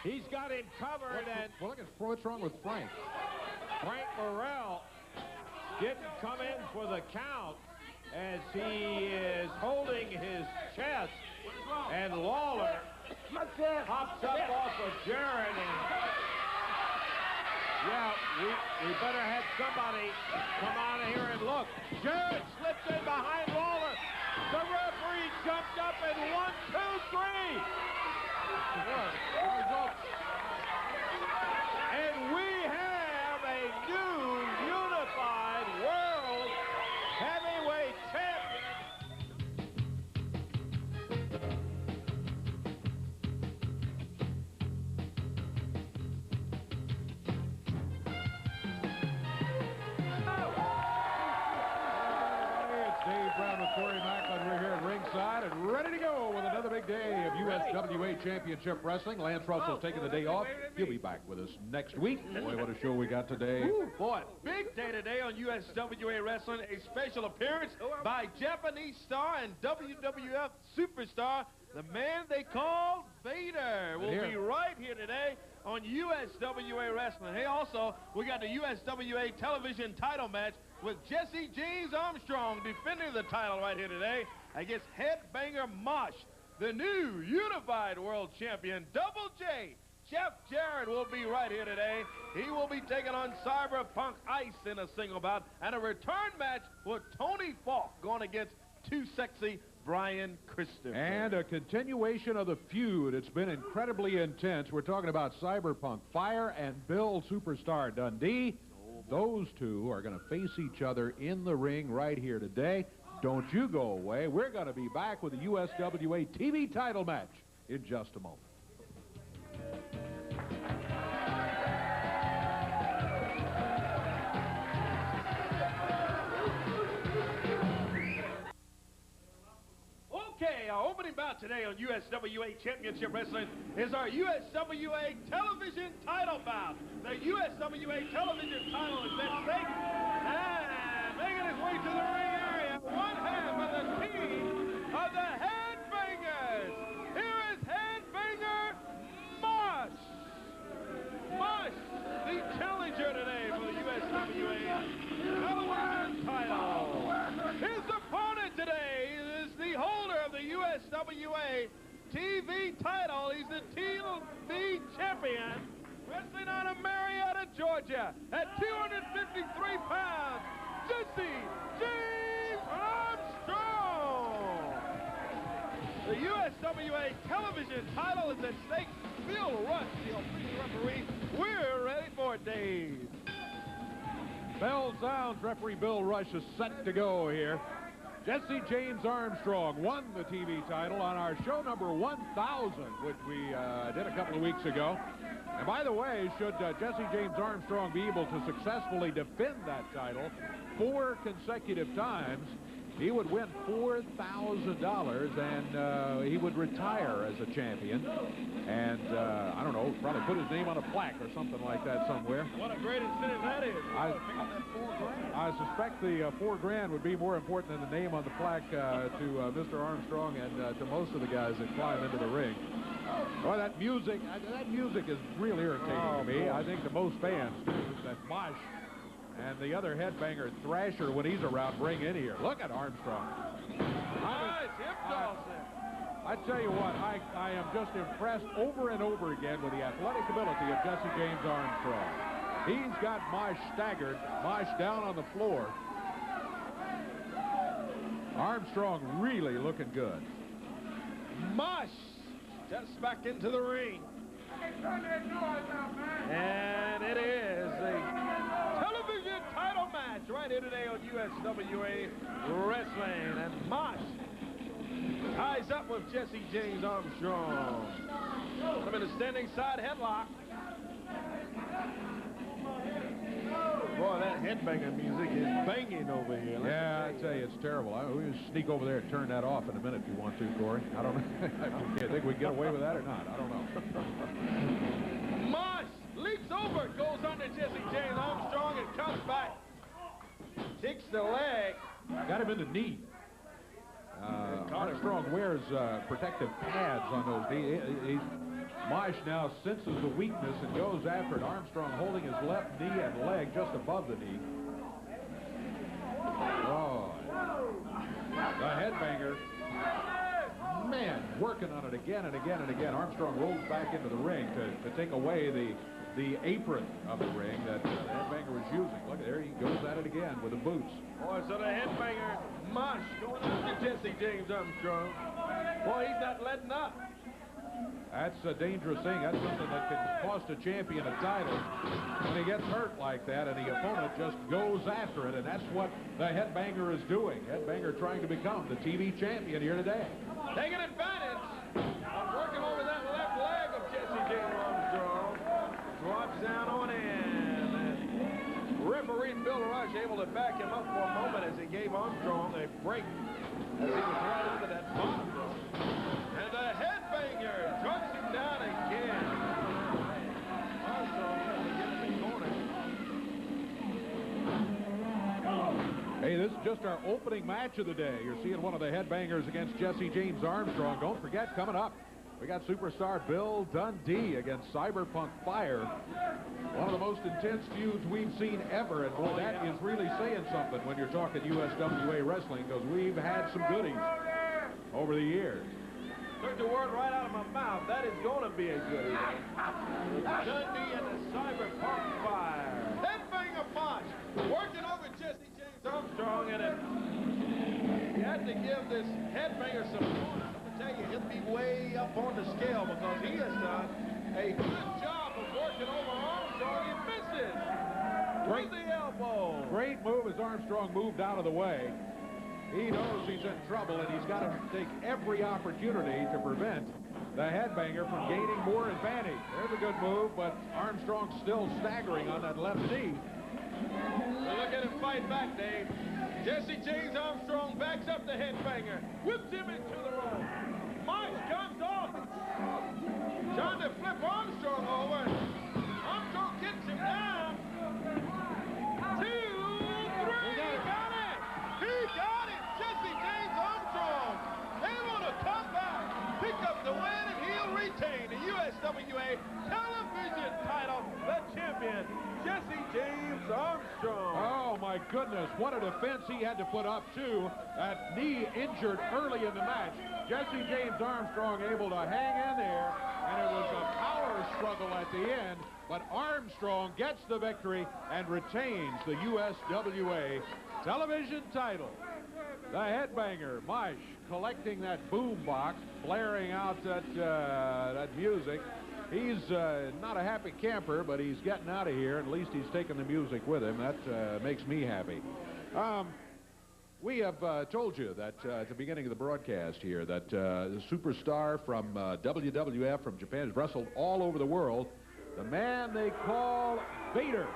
He's got him covered, and well, look at what's wrong with Frank. Frank Morrell didn't come in for the count as he is holding his chest, and Lawler hops up off of Jarrett, and yeah, we better have somebody come out of here and look. Jarrett slips in behind Lawler. The referee jumped up and 1, 2, 3. And we have a new unified world heavyweight champion. It's Dave Brown with Corey Macklin. We're here at ringside and ready to go with another big day of USWA Championship Wrestling. Lance Russell's taking the day off. He'll be back with us next week. Boy, what a show we got today. Ooh, boy, big day today on USWA Wrestling. A special appearance by Japanese star and WWF superstar, the man they call Vader, will be right here today on USWA Wrestling. Hey, also, we got the USWA television title match with Jesse James Armstrong defending the title right here today against Headbanger Mosh. The new unified world champion, Double J, Jeff Jarrett, will be right here today. He will be taking on Cyberpunk Ice in a single bout, and a return match with Tony Falk going against Too Sexy Brian Christopher. And a continuation of the feud. It's been incredibly intense. We're talking about Cyberpunk Fire and Bill Superstar Dundee. Those two are going to face each other in the ring right here today. Don't you go away. We're going to be back with the USWA TV title match in just a moment. Okay, our opening bout today on USWA Championship Wrestling is our USWA television title bout. The USWA television title is at stake, and making his way to the ring area, one half of the team of the Headbangers. Here is Headbanger Mosh. Mosh, the challenger today for the USWA television title. His opponent today is the holder of the USWA TV title. He's the TV champion, wrestling out of Marietta, Georgia, at 253 pounds, Jesse James Armstrong. The USWA television title is at stake. Bill Rush, the official referee. We're ready for it, Dave. Bell sounds. Referee Bill Rush is set to go here. Jesse James Armstrong won the TV title on our show number 1000, which we did a couple of weeks ago. And by the way, should Jesse James Armstrong be able to successfully defend that title 4 consecutive times, he would win $4,000, and he would retire as a champion. And, I don't know, probably put his name on a plaque or something like that somewhere. What a great incentive that is. I suspect the $4,000 would be more important than the name on the plaque to Mr. Armstrong and to most of the guys that climb into the ring. Well, that music is really irritating to me. I think to most fans, that Mosh and the other headbanger Thrasher, when he's around, bring in here. Look at Armstrong. Nice hip toss there. I tell you what, I am just impressed over and over again with the athletic ability of Jesse James Armstrong. He's got Mosh staggered, Mosh down on the floor. Armstrong really looking good. Mosh just back into the ring. And it is the television title match right here today on USWA Wrestling. And Mosh ties up with Jesse James Armstrong. I'm in a standing side headlock. Boy, that headbanger music is banging over here. Yeah, I tell you, it's terrible. We can sneak over there and turn that off in a minute if you want to, Corey. I don't know. I think we can get away with that or not. I don't know. Mosh leaps over, goes under Jesse James Armstrong and comes back. Kicks the leg. Got him in the knee. Armstrong wears protective pads on those. He's Mosh now senses the weakness and goes after it. Armstrong holding his left knee and leg just above the knee. Oh, the headbanger. Man, working on it again and again and again. Armstrong rolls back into the ring to take away the apron of the ring that the headbanger was using. Look, there he goes at it again with the boots. Boy, so the headbanger, Mosh, going after Jesse James Armstrong. Boy, he's not letting up. That's a dangerous thing. That's something that can cost a champion a title when he gets hurt like that and the opponent just goes after it, and that's what the headbanger is doing. Headbanger trying to become the TV champion here today. Taking advantage of working over that left leg of Jesse James Armstrong. Drops down on in. And referee Bill Rush able to back him up for a moment as he gave Armstrong a break as he was right into that bottom. And the headbanger drops him down again. Armstrong able to get him in corner. Hey, this is just our opening match of the day. You're seeing one of the headbangers against Jesse James Armstrong. Don't forget, coming up, we got superstar Bill Dundee against Cyberpunk Fire. One of the most intense feuds we've seen ever, and boy, that is really saying something when you're talking USWA wrestling, because we've had some goodies over the years. Took the word right out of my mouth. That is going to be a goodie. Dundee and the Cyberpunk Fire. Headbanger Mosh working over Jesse James Armstrong, and you had to give this headbanger some points. Tell you, he'll be way up on the scale because he has done a good job of working over Armstrong. He misses with the elbow. Great move as Armstrong moved out of the way. He knows he's in trouble, and he's got to take every opportunity to prevent the headbanger from gaining more advantage. There's a good move, but Armstrong's still staggering on that left knee. Well, look at him fight back, Dave. Jesse James Armstrong backs up the headbanger, whips him into the rope. Mosh comes off, trying to flip Armstrong over. Armstrong gets him down. 2, 3, he got it! He got it! Jesse James Armstrong able to come back, pick up the win, and he'll retain the USWA television title, the champion, Jesse James Armstrong. Oh, my goodness. What a defense he had to put up, too. That knee injured early in the match. Jesse James Armstrong able to hang in there, and it was a power struggle at the end, but Armstrong gets the victory and retains the USWA television title. The headbanger, Mosh, collecting that boom box, blaring out that music. He's not a happy camper, but he's getting out of here. At least he's taking the music with him. That makes me happy. We have told you that at the beginning of the broadcast here that the superstar from WWF from Japan has wrestled all over the world. The man they call Vader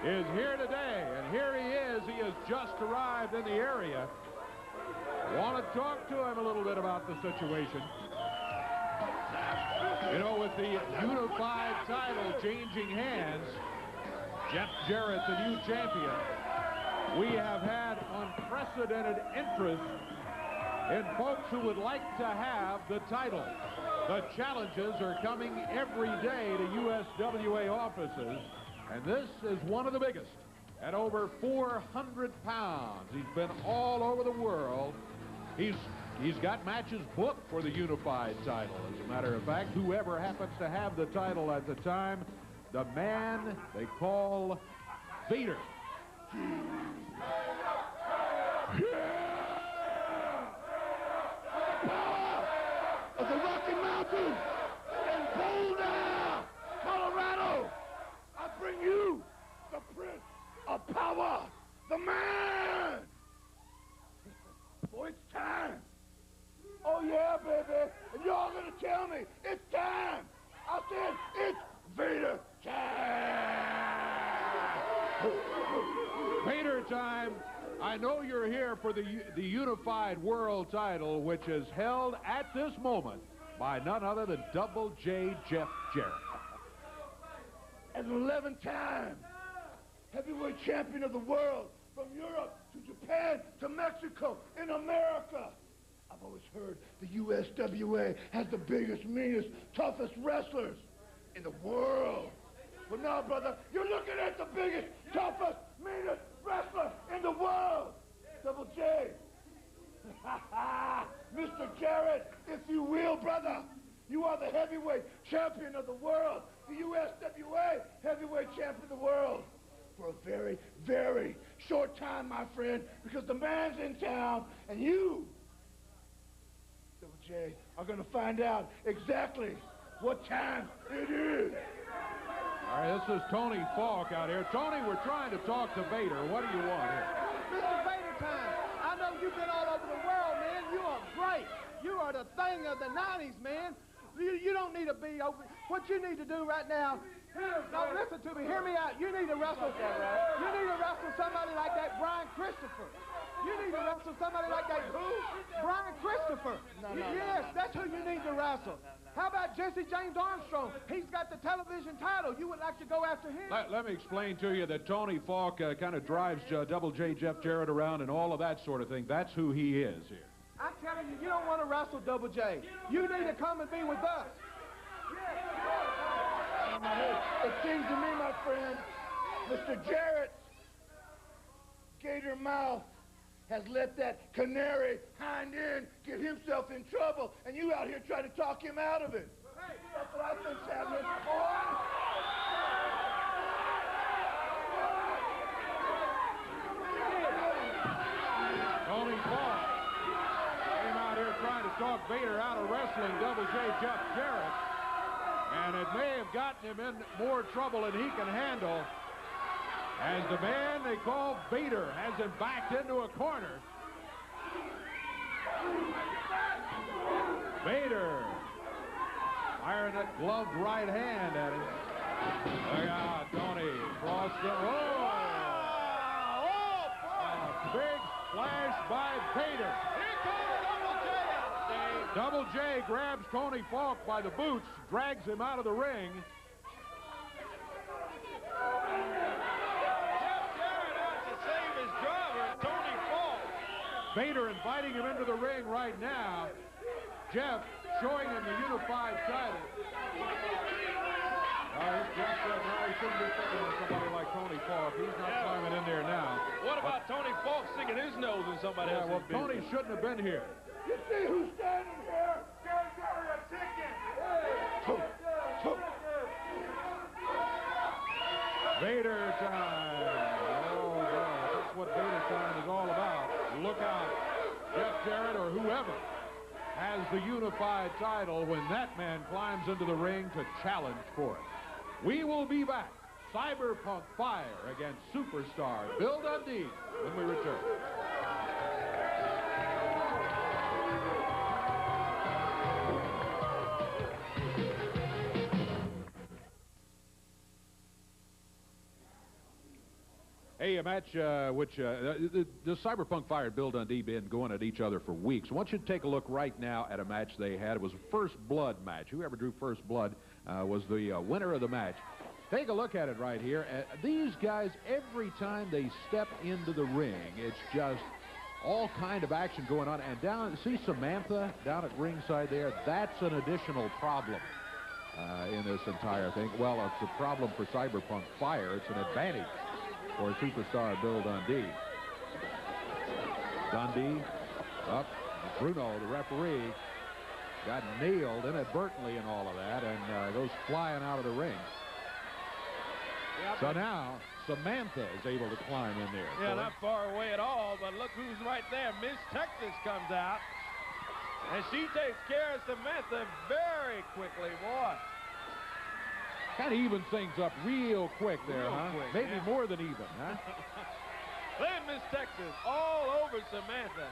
is here today, and here he is. He has just arrived in the area. Want to talk to him a little bit about the situation. You know, with the unified title changing hands, Jeff Jarrett, the new champion, we have had unprecedented interest in folks who would like to have the title. The challenges are coming every day to USWA offices, and this is one of the biggest. At over 400 pounds, he's been all over the world. He's got matches booked for the unified title. As a matter of fact, whoever happens to have the title at the time, the man they call Vader. Of the Rocky Mountains and Boulder, Colorado, I bring you the Prince of Power, the man. Boy, it's time. Oh, yeah, baby. And y'all gonna tell me it's time. I said it's Vader time. Vader time. I know you're here for the unified world title, which is held at this moment by none other than Double J Jeff Jarrett. As an 11-time heavyweight champion of the world, from Europe to Japan to Mexico in America, I I've always heard the USWA has the biggest, meanest, toughest wrestlers in the world. But now, brother, you're looking at the biggest, toughest, meanest wrestler in the world. Double J. Mr. Jarrett, if you will, brother. You are the heavyweight champion of the world. The USWA heavyweight champion of the world. For a very, very short time, my friend, because the man's in town, and you, Double J, are going to find out exactly what time it is. All right, this is Tony Falk out here. Tony, we're trying to talk to Vader. What do you want here? Mr. Vader time. I know you've been all over the world, man. You are great. You are the thing of the 90s, man. You don't need to be over. What you need to do right now, now listen to me, hear me out. You need to wrestle. You need to wrestle somebody like that Brian Christopher. You need to wrestle somebody like that who? Brian Christopher. Yes, that's who you need to wrestle. How about Jesse James Armstrong? He's got the television title. You would like to go after him? Let me explain to you that Tony Falk kind of drives Double J Jeff Jarrett around and all of that sort of thing. That's who he is here. I'm telling you, you don't want to wrestle Double J. You need to come and be with us. It seems to me, my friend, Mr. Jarrett's gator mouth has let that canary hind end get himself in trouble, and you out here trying to talk him out of it. That's what I think's happening. Tony Falk came out here trying to talk Vader out of wrestling Double J Jeff Jarrett, and it may have gotten him in more trouble than he can handle, as the man they call Vader has him backed into a corner. Vader firing that gloved right hand at him. Look out, Tony, across the road. A big splash by Vader. Here comes Double J. Double J grabs Tony Falk by the boots, drags him out of the ring. Vader inviting him into the ring right now. Jeff showing him the unified title. Jeff said, no, he shouldn't be thinking of somebody like Tony Falk. He's not climbing in there now. What about Tony Falk sticking his nose in somebody else's well, Tony shouldn't have been here. You see who's standing here? Gary Chicken. Vader time. Oh, boy. That's what Vader time is all about. Look out. Jeff Jarrett or whoever has the unified title when that man climbs into the ring to challenge for it. We will be back. Cyberpunk Fire against Superstar Bill Dundee when we return. Hey, a match which the Cyberpunk Fire and Bill Dundee been going at each other for weeks. I want you to take a look right now at a match they had. It was a first blood match. Whoever drew first blood was the winner of the match. Take a look at it right here. These guys, every time they step into the ring, it's just all kind of action going on. And down, see Samantha down at ringside there? That's an additional problem in this entire thing. Well, it's a problem for Cyberpunk Fire. It's an advantage for Superstar Bill Dundee. Dundee up. Bruno, the referee, got nailed inadvertently in all of that and goes flying out of the ring. So now Samantha is able to climb in there. Yeah, not far away at all, but look who's right there. Miss Texas comes out, and she takes care of Samantha very quickly, boy. Kind of evens things up real quick there, huh? Quick, maybe yeah. more than even, huh? Look at Miss Texas all over Samantha.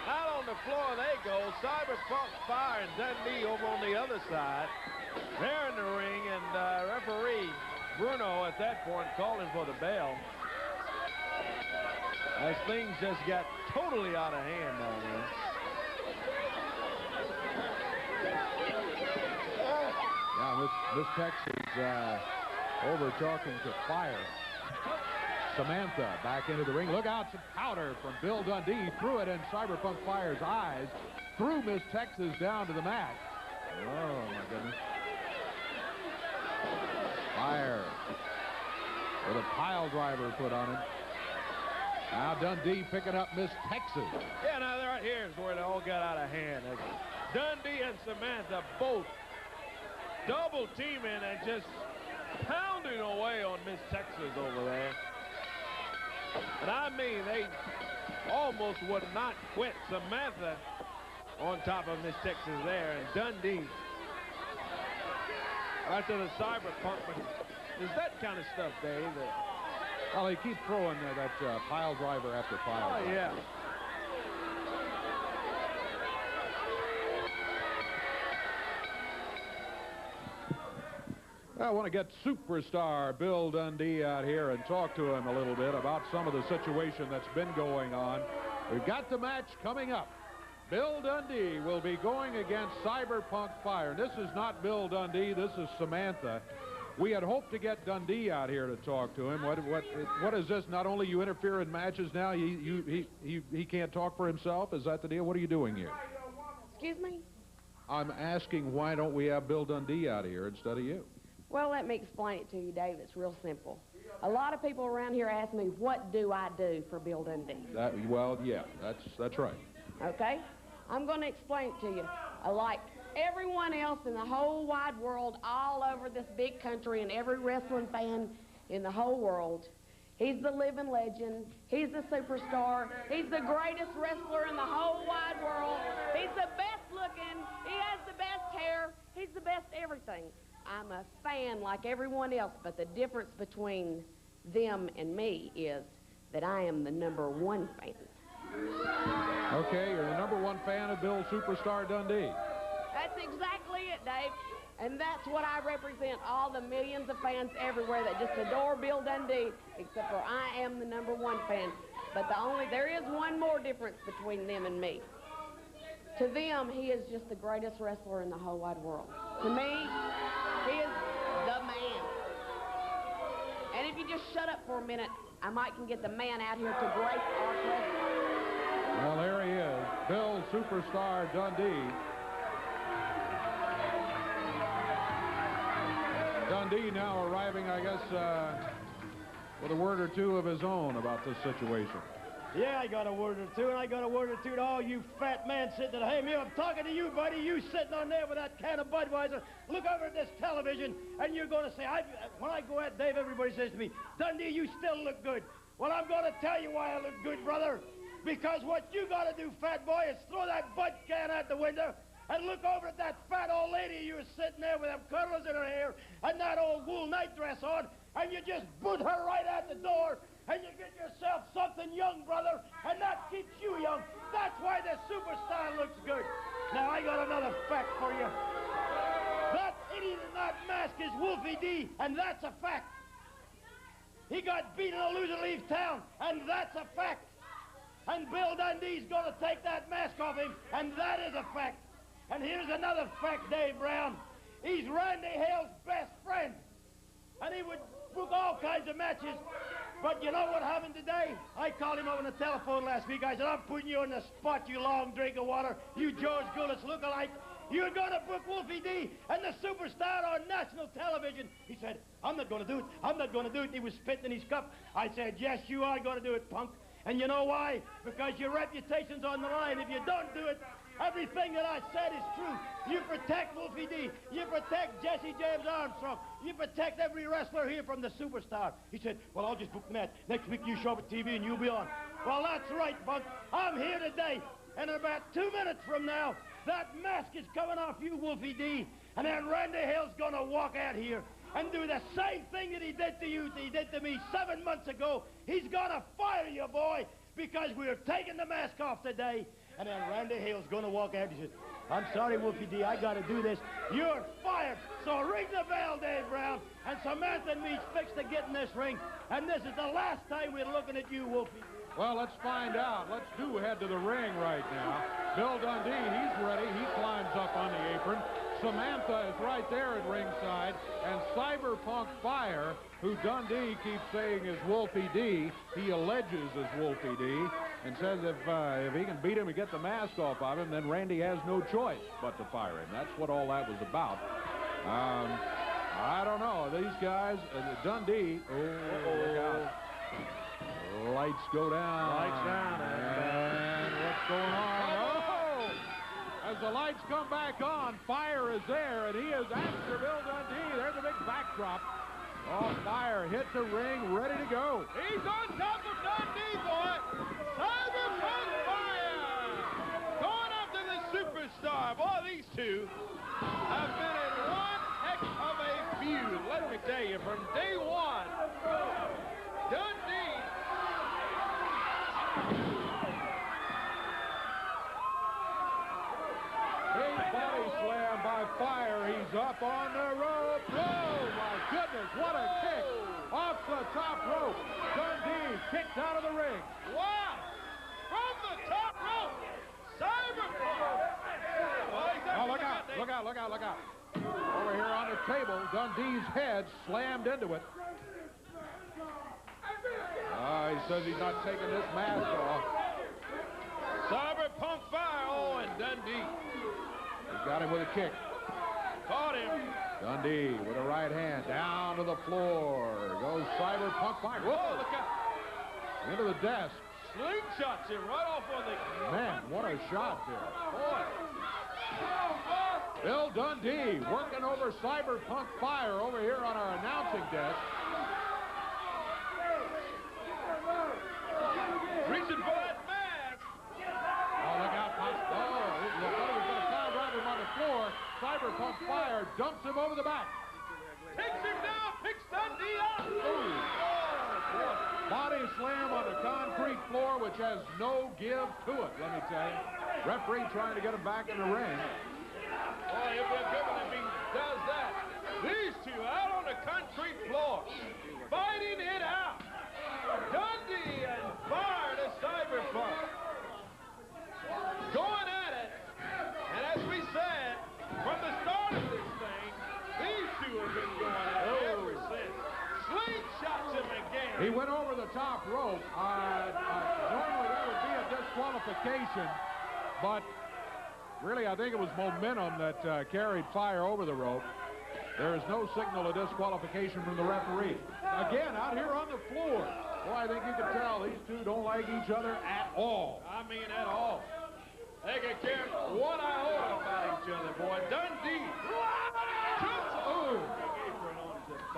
Out on the floor they go. Cyberpunk Fire and Dundee over on the other side. They're in the ring, and referee Bruno at that point calling for the bell. As things just got totally out of hand down there. Yeah, Miss Texas over talking to Fire. Samantha back into the ring. Look out, some powder from Bill Dundee. Threw it in Cyberpunk Fire's eyes. Threw Miss Texas down to the mat. Oh, my goodness. Fire with a pile driver put on him. Now Dundee picking up Miss Texas. Yeah, now right here is where it all got out of hand. Dundee and Samantha both double teaming and just pounding away on Miss Texas over there. And I mean, they almost would not quit. Samantha on top of Miss Texas there, and Dundee right to the Cyberpunk. But is that kind of stuff, Dave? Well, they keep throwing that pile driver after pile driver. Yeah. I want to get superstar Bill Dundee out here and talk to him a little bit about some of the situation that's been going on. We've got the match coming up. Bill Dundee will be going against Cyberpunk Fire. This is not Bill Dundee. This is Samantha. We had hoped to get Dundee out here to talk to him. What is this? Not only you interfere in matches now, he can't talk for himself? Is that the deal? What are you doing here? Excuse me? I'm asking why don't we have Bill Dundee out here instead of you? Well, let me explain it to you, Dave. It's real simple. A lot of people around here ask me, what do I do for Bill Dundee? Well, yeah, that's right. Okay? I'm going to explain it to you. Like everyone else in the whole wide world, all over this big country, and every wrestling fan in the whole world, he's the living legend. He's the superstar. He's the greatest wrestler in the whole wide world. He's the best looking. He has the best hair. He's the best everything. I'm a fan like everyone else, but the difference between them and me is that I am the #1 fan. Okay, you're the #1 fan of Bill Superstar Dundee. That's exactly it, Dave. And that's what I represent, all the millions of fans everywhere that just adore Bill Dundee, except for I am the #1 fan. But there is one more difference between them and me. To them, he is just the greatest wrestler in the whole wide world. To me, he is the man. And if you just shut up for a minute, I might can get the man out here to grace our presence. Well, there he is, Bill Superstar Dundee. Dundee now arriving, I guess, with a word or two of his own about this situation. Yeah, I got a word or two, and I got a word or two to all you fat men sitting at home. I'm talking to you, buddy. You sitting on there with that can of Budweiser. Look over at this television, and you're going to say, when I go at Dave, everybody says to me, Dundee, you still look good. Well, I'm going to tell you why I look good, brother. Because what you got to do, fat boy, is throw that Bud can out the window and look over at that fat old lady you were sitting there with them curlers in her hair and that old wool nightdress on, and you just boot her right out the door. And you get yourself something young, brother, and that keeps you young. That's why the superstar looks good. Now, I got another fact for you. That idiot in that mask is Wolfie D, and that's a fact. He got beaten in a loser-leave town, and that's a fact. And Bill Dundee's going to take that mask off him, and that is a fact. And here's another fact, Dave Brown. He's Randy Hale's best friend, and he would book all kinds of matches. But you know what happened today? I called him up on the telephone last week. I said, I'm putting you on the spot, you long drink of water, you George Gullis lookalike. You're going to book Wolfie D and the superstar on national television. He said, I'm not going to do it. I'm not going to do it. He was spitting in his cup. I said, yes, you are going to do it, punk. And you know why? Because your reputation's on the line. If you don't do it, everything that I said is true. You protect Wolfie D. You protect Jesse James Armstrong. You protect every wrestler here from the superstar. He said, well, I'll just book the match. Next week you show up at TV and you'll be on. Well, that's right, Bunk. I'm here today. And in about 2 minutes from now, that mask is coming off you, Wolfie D. And then Randy Hale's going to walk out here and do the same thing that he did to you, that he did to me 7 months ago. He's going to fire you, boy, because we're taking the mask off today. And then Randy Hale's going to walk out and he says, I'm sorry, Wolfie D, I got to do this. You're fired. So ring the bell, Dave Brown. And Samantha and me's fixed to get in this ring. And this is the last time we're looking at you, Wolfie. Well, let's find out. Let's head to the ring right now. Bill Dundee, he's ready. He climbs up on the apron. Samantha is right there at ringside, and Cyberpunk Fire, who Dundee keeps saying is Wolfie D, he alleges is Wolfie D, and says if he can beat him and get the mask off of him, then Randy has no choice but to fire him. That's what all that was about. I don't know. These guys, Dundee, look out. Lights go down. Lights down. And what's going on? Oh! As the lights come back on, Fire is there, and he is after Bill Dundee. There's a big backdrop. Oh, Fire hit the ring, ready to go. He's on top of Dundee, boy. Cyberpunk Fire going after the superstar. Boy, these two have been in one heck of a feud. Let me tell you, from day one, Dundee. Big body slam by Fire. He's up on the rope. Oh, my goodness, what a kick. Off the top rope. Dundee kicked out of the ring. Wow! From the top rope, Cyberpunk. Oh, look out, look out, look out, look out. Over here on the table, Dundee's head slammed into it. He says he's not taking this mask off. Cyberpunk Fire, oh, and Dundee. He got him with a kick. Caught him. Dundee with a right hand down to the floor. Goes Cyberpunk Fire. Whoa, look out. Into the desk. Slingshots him right off on the... Man, what a shot there. Boy. Bill Dundee working over Cyberpunk Fire over here on our announcing desk. Reaching for that mask. Oh, look out. Oh, he's going to foul drive him on the floor. Cyberpunk Fire dumps him over the back. Takes him down, picks Dundee up. Body slam on the concrete floor, which has no give to it, let me tell you. Referee trying to get him back in the ring. Boy, if they're given if he does that. These two out on the concrete floor, fighting it out. Dundee and Fire to Cyberpunk. Going at it. And as we said, from the start of this thing, these two have been going at it ever since. Slingshots him again. He went over the top rope. Normally that would be a disqualification, but really I think it was momentum that carried Fire over the rope. There is no signal of disqualification from the referee. Again, out here on the floor. Boy, I think you can tell these two don't like each other at all. I mean, at all. They can care one iota about each other, boy. Dundee. Ooh.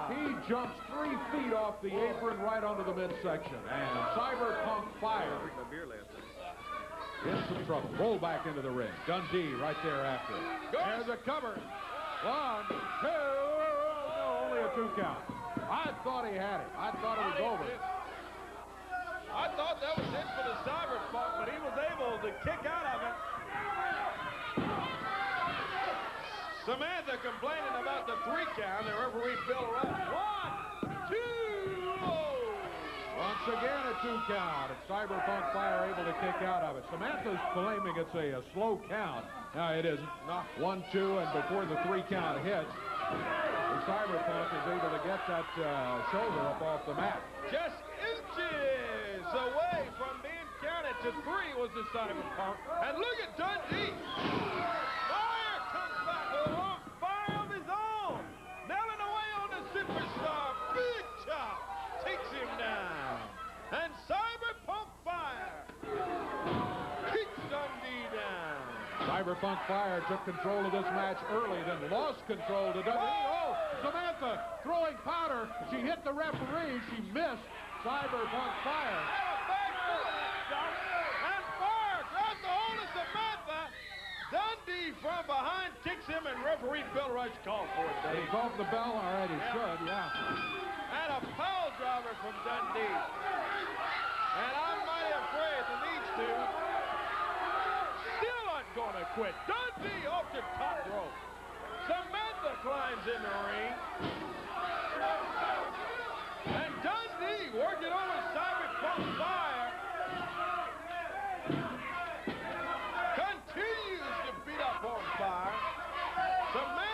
He jumps 3 feet off the apron right onto the midsection. And Cyberpunk Fire in some trouble. Roll back into the ring. Dundee right there after. There's a cover. 1, 2. No, only a 2 count. I thought he had it. I thought it was over. I thought that was it for the Cyberpunk, but he was able to kick out of it. Samantha complaining about the 3 count. The referee Bill Rush. 1, 2. Oh. Once again a 2 count. And Cyberpunk Fire able to kick out of it. Samantha's claiming it's a slow count. No, it isn't. 1, 2, and before the 3 count hits, the Cyberpunk is able to get that shoulder up off the mat. Just inches away from being counted to 3 was the Cyberpunk. And look at Dundee. Fire comes back along. Fire of his own. Nailing away on the superstar. Big chop. Takes him down. And Cyberpunk Fire kicks Dundee down. Cyberpunk Fire took control of this match early, then lost control to Dundee. Oh, Samantha throwing powder. She hit the referee. She missed Cyberpunk Fire. And Fire grabs the hold of Samantha. Dundee from behind kicks him, and referee Bill Rush called for it, Dave. He's off the bell already. Should, yeah. And a power driver from Dundee. And I'm mighty afraid that these two still aren't going to quit. Dundee off the top rope. Samantha climbs in the ring. And Dundee working over Cyberpunk Fire. Continues to beat up on Fire. Samantha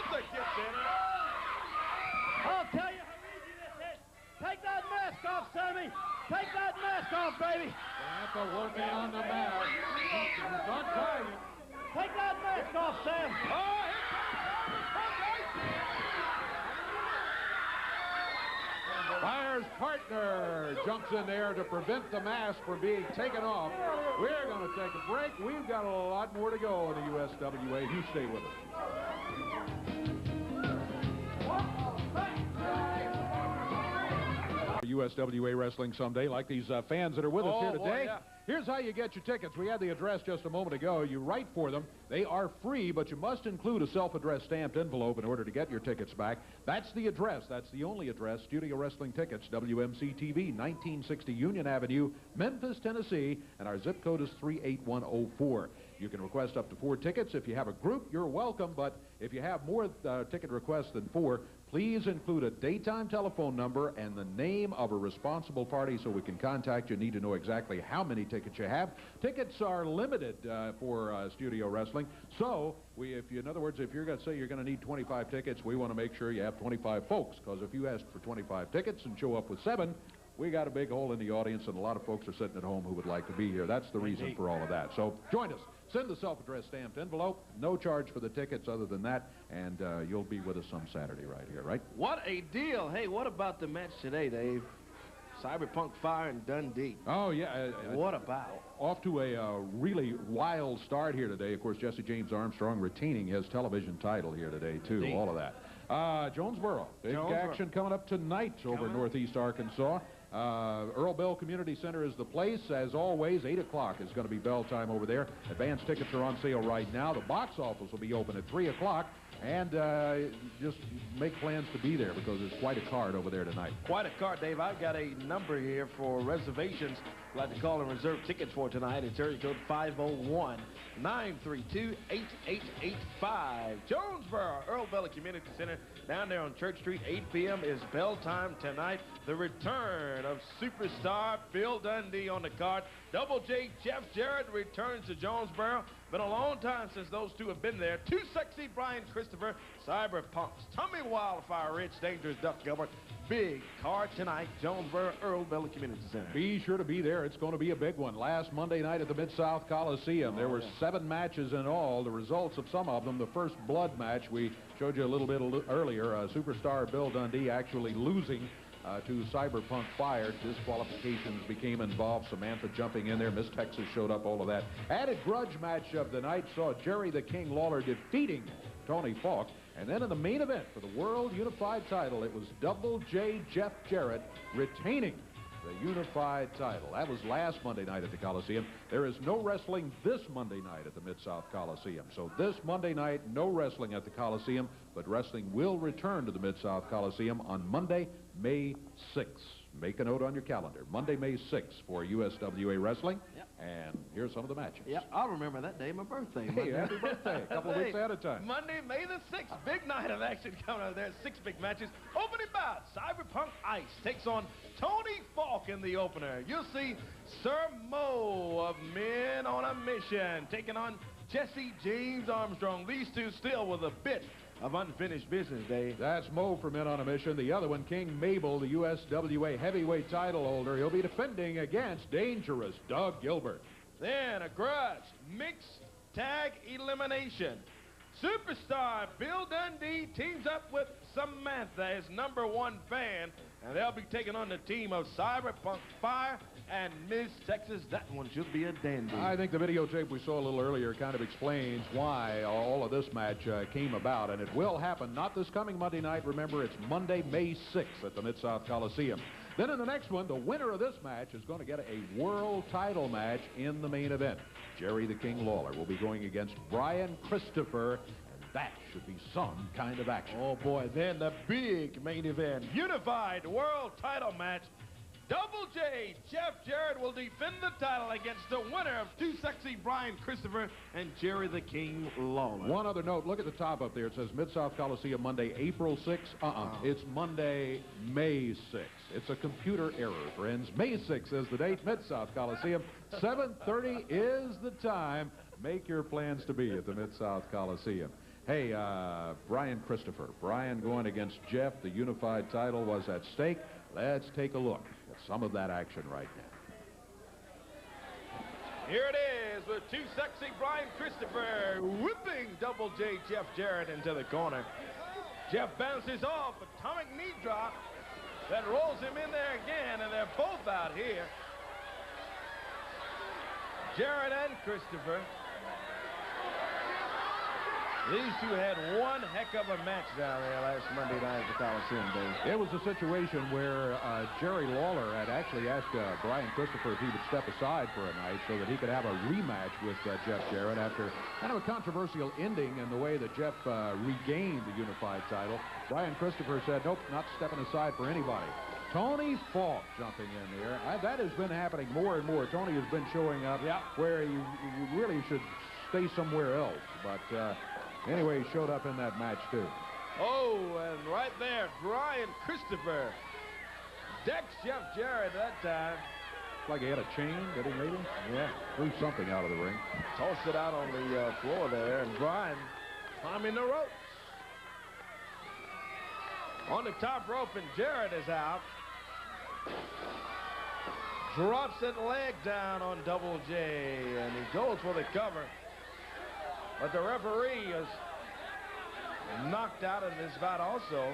out, baby. Samantha working on the mask. He's not trying it. Take that mask off, Sam. Oh, Fire's partner jumps in there to prevent the mask from being taken off. We're going to take a break. We've got a lot more to go in the USWA. You stay with us. USWA Wrestling someday, like these fans that are with us here today. Boy, yeah. Here's how you get your tickets. We had the address just a moment ago. You write for them. They are free, but you must include a self-addressed stamped envelope in order to get your tickets back. That's the address. That's the only address. Studio Wrestling Tickets, WMC TV, 1960 Union Avenue, Memphis, Tennessee, and our zip code is 38104. You can request up to 4 tickets. If you have a group, you're welcome, but if you have more ticket requests than 4, please include a daytime telephone number and the name of a responsible party so we can contact you. Need to know exactly how many tickets you have. Tickets are limited for studio wrestling. So, in other words, if you're going to say you're going to need 25 tickets, we want to make sure you have 25 folks, because if you ask for 25 tickets and show up with 7, we got a big hole in the audience, and a lot of folks are sitting at home who would like to be here. That's the reason for all of that. So join us. Send the self-addressed stamped envelope. No charge for the tickets other than that, and you'll be with us some Saturday right here, right? what a deal. Hey, what about the match today, Dave? Cyberpunk Fire and Dundee. Oh, yeah. What about? Off to a really wild start here today. Of course, Jesse James Armstrong retaining his television title here today, too. Indeed. All of that. Jonesboro. Big action coming up tonight over in Northeast Arkansas. Earl Bell Community Center is the place. As always, 8 o'clock is going to be bell time over there. Advance tickets are on sale right now. The box office will be open at 3 o'clock. And just make plans to be there, because there's quite a card over there tonight. Quite a card, Dave. I've got a number here for reservations. I'd like to call and reserve tickets for tonight. It's area code 501-932-8885. Jonesboro, Earl Bell Community Center, down there on Church Street. 8 p.m. is bell time tonight. The return of superstar Bill Dundee on the card. Double J Jeff Jarrett returns to Jonesboro. Been a long time since those two have been there. Too Sexy Brian Christopher, Cyberpunks, Tommy Wildfire Rich, Dangerous Duck Gilbert. Big card tonight, Jonesboro, Earl Bell Community Center. Be sure to be there. It's going to be a big one. Last Monday night at the Mid-South Coliseum, there were 7 matches in all. The results of some of them, the first blood match we showed you a little bit earlier, superstar Bill Dundee actually losing to Cyberpunk Fire. Disqualifications became involved. Samantha jumping in there. Miss Texas showed up, all of that. Added grudge match of the night saw Jerry the King Lawler defeating Tony Falk. And then in the main event for the World Unified title, it was Double J Jeff Jarrett retaining the Unified title. That was last Monday night at the Coliseum. There is no wrestling this Monday night at the Mid-South Coliseum. So this Monday night, no wrestling at the Coliseum, but wrestling will return to the Mid-South Coliseum on Monday, May 6th. Make a note on your calendar. Monday, May 6th for USWA Wrestling. Yep. And here's some of the matches. Yep, I'll remember that day, my birthday. Hey, happy birthday. A couple of weeks ahead of time. Monday, May the 6th. Big night of action coming out there. 6 big matches. Opening bout, Cyberpunk Ice takes on Tony Falk in the opener. You'll see Sir Mo of Men on a Mission taking on Jesse James Armstrong. These two still with a bit of unfinished business, Dave. That's Mo for Men on a Mission. The other one, King Mabel, the USWA heavyweight title holder. He'll be defending against Dangerous Doug Gilbert. Then a grudge mixed tag elimination. Superstar Bill Dundee teams up with Samantha, his #1 fan, and they'll be taking on the team of Cyberpunk Fire and Miss Texas. That one should be a dandy. I think the videotape we saw a little earlier kind of explains why all of this match came about, and it will happen not this coming Monday night. Remember, it's Monday, May 6th at the Mid-South Coliseum. Then in the next one, the winner of this match is going to get a world title match in the main event. Jerry the King Lawler will be going against Brian Christopher, and that should be some kind of action. Oh, boy. Then the big main event, Unified World Title match. Double J Jeff Jarrett will defend the title against the winner of Too Sexy Brian Christopher and Jerry the King Lawler. One other note, look at the top up there. It says Mid-South Coliseum Monday, April 6th. It's Monday, May 6th. It's a computer error, friends. May 6th is the date. Mid-South Coliseum. 7:30 is the time. Make your plans to be at the Mid-South Coliseum. Hey, Brian Christopher. Brian going against Jeff. The unified title was at stake. Let's take a look at some of that action right now. 7:30 Here it is with too sexy Brian Christopher whipping Double J Jeff Jarrett into the corner. Jeff bounces off, atomic knee drop that rolls him in there again, and they're both out here. Jarrett and Christopher. These two had one heck of a match down there last Monday night at the Coliseum, Dave. It was a situation where Jerry Lawler had actually asked Brian Christopher if he would step aside for a night so that he could have a rematch with Jeff Jarrett after kind of a controversial ending in the way that Jeff regained the unified title. Brian Christopher said, nope, not stepping aside for anybody. Tony Falk jumping in there. That has been happening more and more. Tony has been showing up where he really should stay somewhere else. But anyway, he showed up in that match, too. Oh, and right there, Brian Christopher decks Jeff Jarrett that time. Like he had a chain, did he maybe? Yeah. Threw something out of the ring. Tossed it out on the floor there, and Brian climbing the ropes. On the top rope, and Jarrett is out. Drops that leg down on Double J, and he goes for the cover. But the referee is knocked out in this bout also.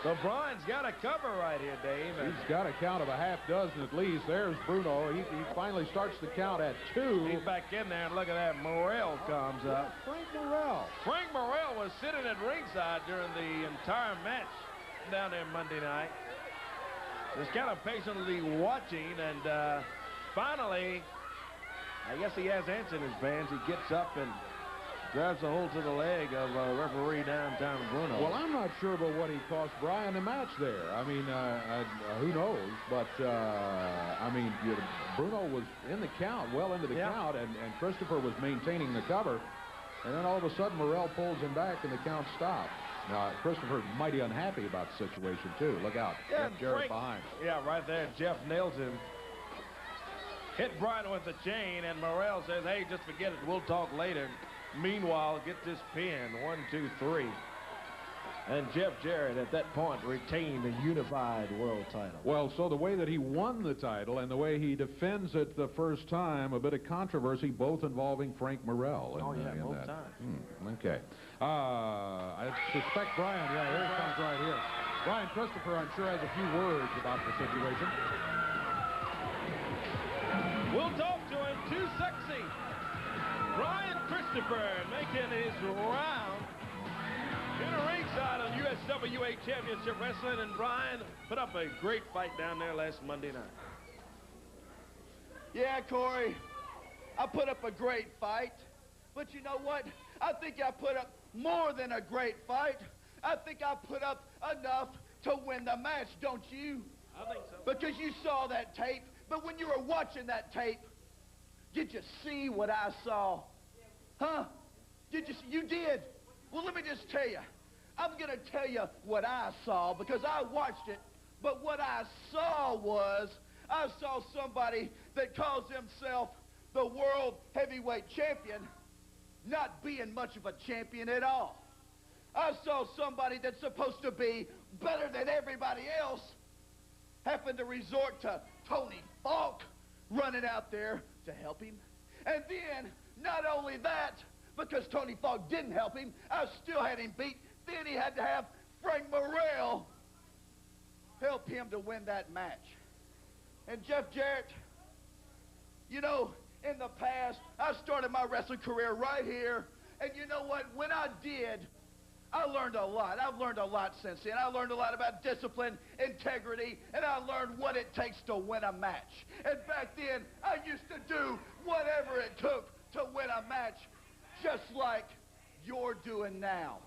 So Brian's got a cover right here, Dave. He's got a count of a half dozen at least. There's Bruno. He finally starts the count at 2. He's back in there, and look at that. Morrell comes up. Frank Morrell. Frank Morrell was sitting at ringside during the entire match down there Monday night. Just kind of patiently watching, and finally, I guess he has ants in his pants. He gets up and grabs a hold to the leg of referee downtown Bruno. Well, I'm not sure about what he cost Brian the match there. I mean, who knows? But, I mean, Bruno was in the count, well into the count, and Christopher was maintaining the cover. And then all of a sudden, Morrell pulls him back, and the count stopped. Now, Christopher's mighty unhappy about the situation, too. Look out. Yeah, Jeff Jarrett behind. Yeah, right there. Jeff nails him. Hit Brian with the chain, and Morrell says, hey, just forget it. We'll talk later. Meanwhile, get this pin. 1, 2, 3. And Jeff Jarrett, at that point, retained the unified world title. Well, so the way that he won the title and the way he defends it the first time, a bit of controversy, both involving Frank Morrell. Both times. Okay. I suspect Brian, here it comes right here. Brian Christopher, I'm sure, has a few words about the situation. We'll talk to him. Too sexy. Brian Christopher making his round in the ringside on USWA Championship Wrestling, and Brian put up a great fight down there last Monday night. Yeah, Corey, I put up a great fight, but you know what? I think I put up more than a great fight. I think I put up enough to win the match, don't you? I think so. Because you saw that tape, but when you were watching that tape, did you see what I saw? Huh? Did you? You did. Well, let me just tell you. I'm going to tell you what I saw because I watched it. But what I saw was, I saw somebody that calls himself the World Heavyweight Champion not being much of a champion at all. I saw somebody that's supposed to be better than everybody else happen to resort to Tony Falk running out there to help him. And then, not only that, because Tony Falk didn't help him, I still had him beat. Then he had to have Frank Morrell help him to win that match. And Jeff Jarrett, you know, in the past, I started my wrestling career right here. And you know what? When I did, I learned a lot. I've learned a lot since then. I learned a lot about discipline, integrity, and I learned what it takes to win a match. And back then, I used to do whatever it took to win a match, just like you're doing now.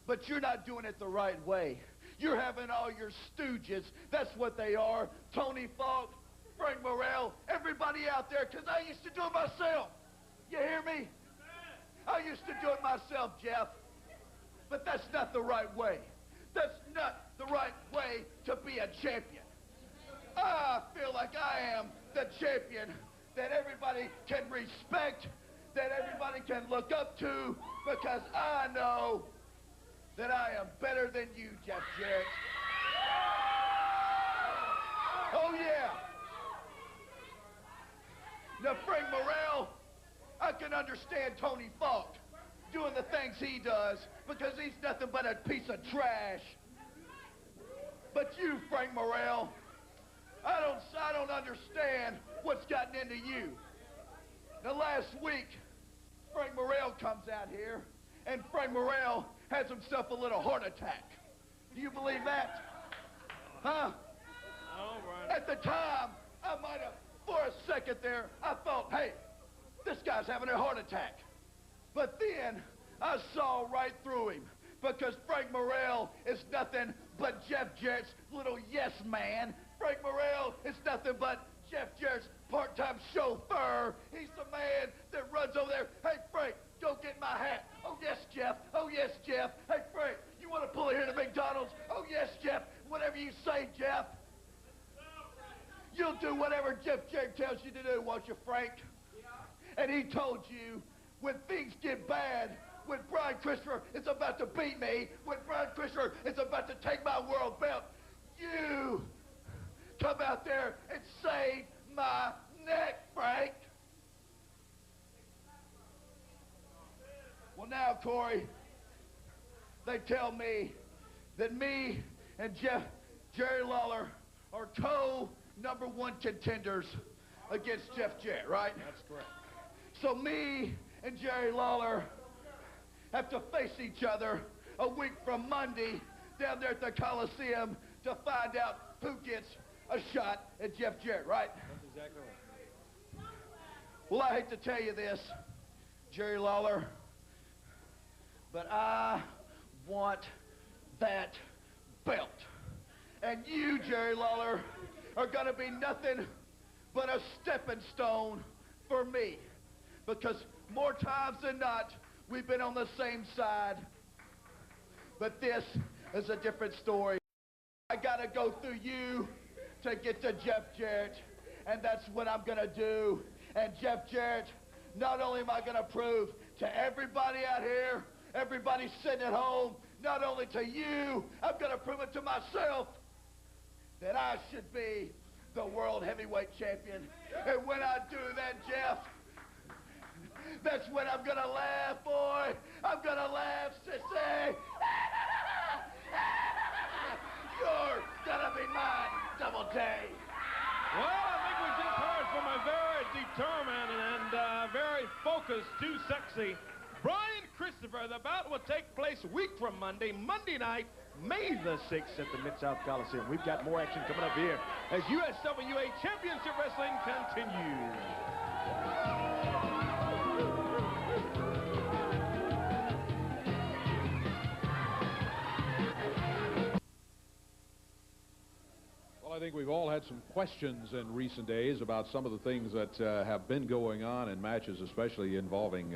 But you're not doing it the right way. You're having all your stooges. That's what they are. Tony Falk, Frank Morrell, everybody out there, because I used to do it myself. You hear me? I used to do it myself, Jeff. But that's not the right way. That's not the right way to be a champion. I feel like I am the champion that everybody can respect, that everybody can look up to, because I know that I am better than you, Jeff Jarrett. Oh, yeah. Now, Frank Morrell, I can understand Tony Falk doing the things he does because he's nothing but a piece of trash. But you, Frank Morrell, I don't understand what's gotten into you. Now, last week, Frank Morrell comes out here, and Frank Morrell has himself a little heart attack. Do you believe that? Huh? All right. At the time, I might have, for a second there, I thought, hey, this guy's having a heart attack. But then I saw right through him because Frank Morrell is nothing but Jeff Jarrett's little yes man. Frank Morrell is nothing but Jeff Jarrett's part-time chauffeur. He's the man that runs over there. Hey, Frank, go get my hat. Oh, yes, Jeff. Oh, yes, Jeff. Hey, Frank, you want to pull here to McDonald's? Oh, yes, Jeff. Whatever you say, Jeff. You'll do whatever Jeff Jarrett tells you to do, won't you, Frank? And he told you when things get bad, when Brian Christopher is about to beat me, when Brian Christopher is about to take my world belt, you come out there and save my neck, Frank. Well, now, Corey, they tell me that me and Jerry Lawler are co-number-1 contenders against Jeff Jarrett, right? That's correct. So me and Jerry Lawler have to face each other a week from Monday down there at the Coliseum to find out who gets a shot at Jeff Jarrett, right? That's exactly right. Well, I hate to tell you this, Jerry Lawler, but I want that belt. And you, Jerry Lawler, are going to be nothing but a stepping stone for me. Because more times than not, we've been on the same side. But this is a different story. I got to go through you to get to Jeff Jarrett, and that's what I'm going to do. And Jeff Jarrett, not only am I going to prove to everybody out here, everybody sitting at home, not only to you, I'm going to prove it to myself that I should be the world heavyweight champion. And when I do that, Jeff, that's when I'm going to laugh, boy. I'm going to laugh, sissy. You're going to be mine, Double J. Well, I think we just heard from a very determined and very focused, too sexy, Brian Christopher. The bout will take place a week from Monday night, May the 6th at the Mid-South Coliseum. We've got more action coming up here as USWA Championship Wrestling continues. Well, I think we've all had some questions in recent days about some of the things that have been going on in matches, especially involving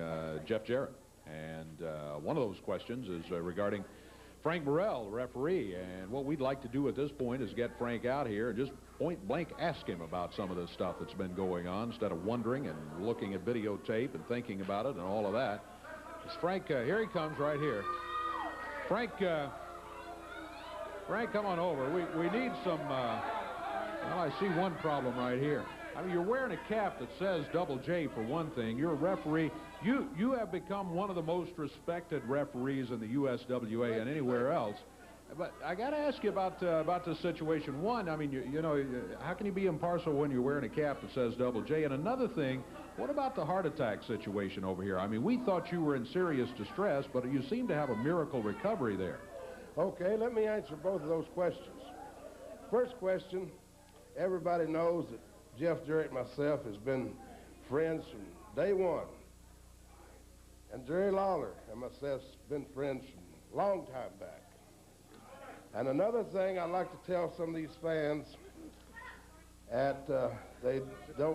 Jeff Jarrett. And one of those questions is regarding Frank Morrell, the referee. And what we'd like to do at this point is get Frank out here and just point blank ask him about some of this stuff that's been going on instead of wondering and looking at videotape and thinking about it and all of that. It's Frank, here he comes right here. Frank, Frank, come on over. We need some, well, I see one problem right here. I mean, you're wearing a cap that says Double J for one thing. You're a referee. You have become one of the most respected referees in the USWA and anywhere else. But I got to ask you about this situation. One, I mean, you know, how can you be impartial when you're wearing a cap that says Double J? And another thing, what about the heart attack situation over here? I mean, we thought you were in serious distress, but you seem to have a miracle recovery there. Okay, let me answer both of those questions. First question, everybody knows that Jeff Jarrett and myself has been friends from day one. And Jerry Lawler and myself have been friends from a long time back. And another thing I'd like to tell some of these fans that they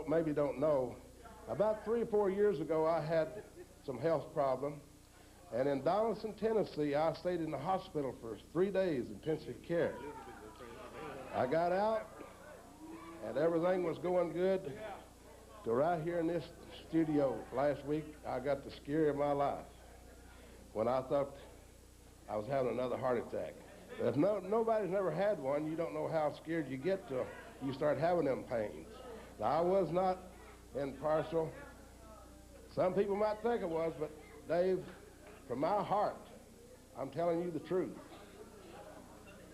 maybe don't know, about 3 or 4 years ago I had some health problem. And in Donaldson, Tennessee, I stayed in the hospital for 3 days in intensive care. I got out, and everything was going good. So right here in this studio last week, I got the scare of my life when I thought I was having another heart attack. If nobody's never had one, you don't know how scared you get till you start having them pains. Now, I was not impartial. Some people might think it was, but Dave, from my heart, I'm telling you the truth.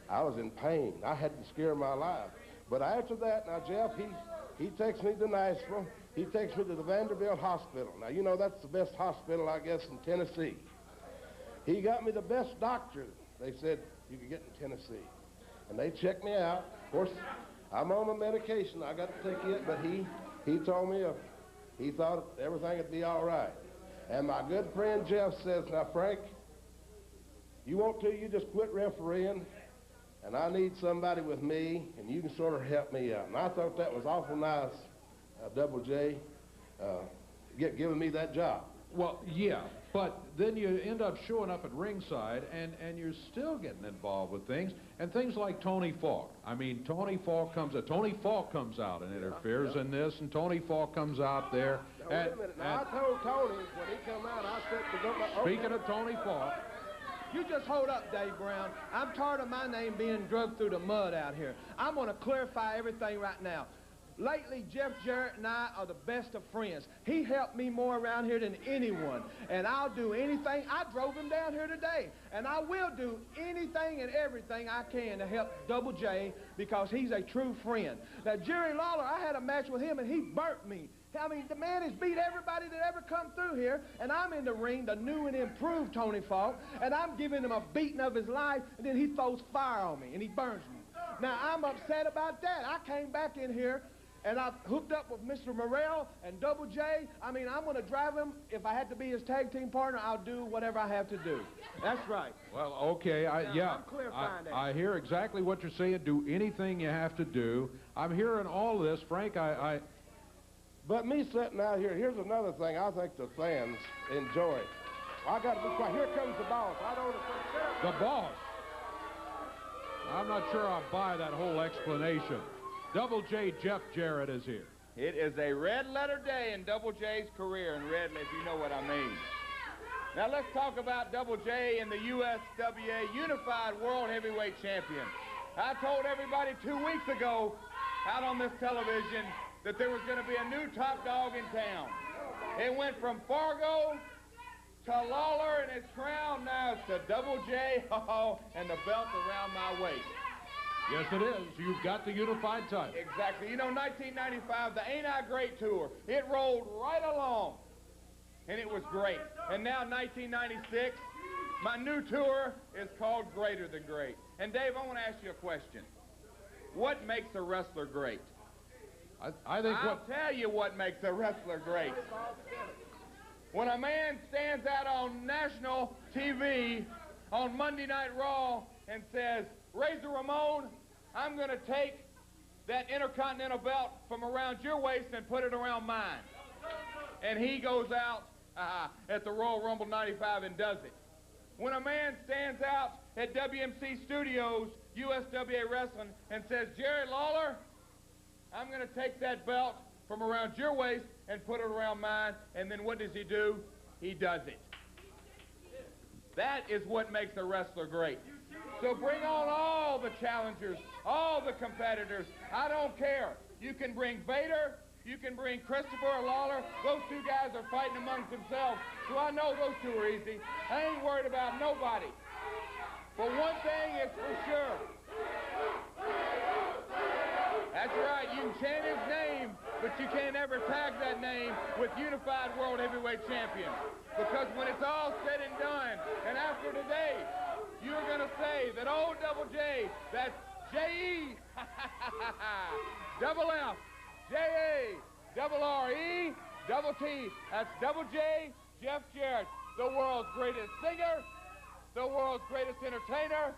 I was in pain. I had to scare my life. But after that, now Jeff, he takes me to Nashville. He takes me to the Vanderbilt Hospital. Now, you know, that's the best hospital, I guess, in Tennessee. He got me the best doctor, they said, you could get in Tennessee. And they checked me out. Of course, I'm on my medication. I got to take it, but he told me he thought everything would be all right. And my good friend Jeff says, now, Frank, you want to, you just quit refereeing, and I need somebody with me, and you can sort of help me out. And I thought that was awful nice, Double J, giving me that job. Well, yeah, but then you end up showing up at ringside, and you're still getting involved with things, and things like Tony Falk. I mean, Tony Falk comes out and interferes in this, and Tony Falk comes out there. Now, wait a minute. Now, I told Tony when he come out, I said to go. Speaking of Tony Falk. You just hold up, Dave Brown. I'm tired of my name being drugged through the mud out here. I'm going to clarify everything right now. Lately, Jeff Jarrett and I are the best of friends. He helped me more around here than anyone, and I'll do anything. I drove him down here today, and I will do anything and everything I can to help Double J because he's a true friend. Now, Jerry Lawler, I had a match with him, and he burnt me. I mean, the man has beat everybody that ever come through here, and I'm in the ring, the new and improved Tony Falk, and I'm giving him a beating of his life, and then he throws fire on me, and he burns me. Now, I'm upset about that. I came back in here, and I hooked up with Mr. Morrell and Double J. I mean, I'm going to drive him. If I have to be his tag team partner, I'll do whatever I have to do. That's right. Well, okay, I hear exactly what you're saying. Do anything you have to do. I'm hearing all this, Frank. But me sitting out here, here's another thing I think the fans enjoy. I got to be quiet. Here comes the boss. I don't know. The boss? I'm not sure I buy that whole explanation. Double J Jeff Jarrett is here. It is a red-letter day in Double J's career in Redley, if you know what I mean. Now let's talk about Double J and the USWA Unified World Heavyweight Champion. I told everybody 2 weeks ago out on this television that there was going to be a new top dog in town. It went from Fargo to Lawler and his crown. Now it's to Double J and the belt around my waist. Yes, it is. You've got the unified title. Exactly. You know, 1995, the Ain't I Great tour, it rolled right along, and it was great. And now 1996, my new tour is called Greater Than Great. And Dave, I want to ask you a question. What makes a wrestler great? I think I'll tell you what makes a wrestler great. When a man stands out on national TV on Monday Night Raw and says, Razor Ramon, I'm going to take that Intercontinental belt from around your waist and put it around mine. And he goes out at the Royal Rumble 95 and does it. When a man stands out at WMC Studios, USWA Wrestling, and says, Jerry Lawler, I'm going to take that belt from around your waist and put it around mine, and then what does he do? He does it. That is what makes a wrestler great. So bring on all the challengers, all the competitors. I don't care. You can bring Vader, you can bring Christopher or Lawler. Those two guys are fighting amongst themselves, so I know those two are easy. I ain't worried about nobody. But one thing is for sure. That's right, you can chant his name, but you can't ever tag that name with Unified World Heavyweight Champion. Because when it's all said and done, and after today, you're going to say that old Double J, that's J-E, double F, J-A, double R-E, double T. That's Double J, Jeff Jarrett, the world's greatest singer, the world's greatest entertainer.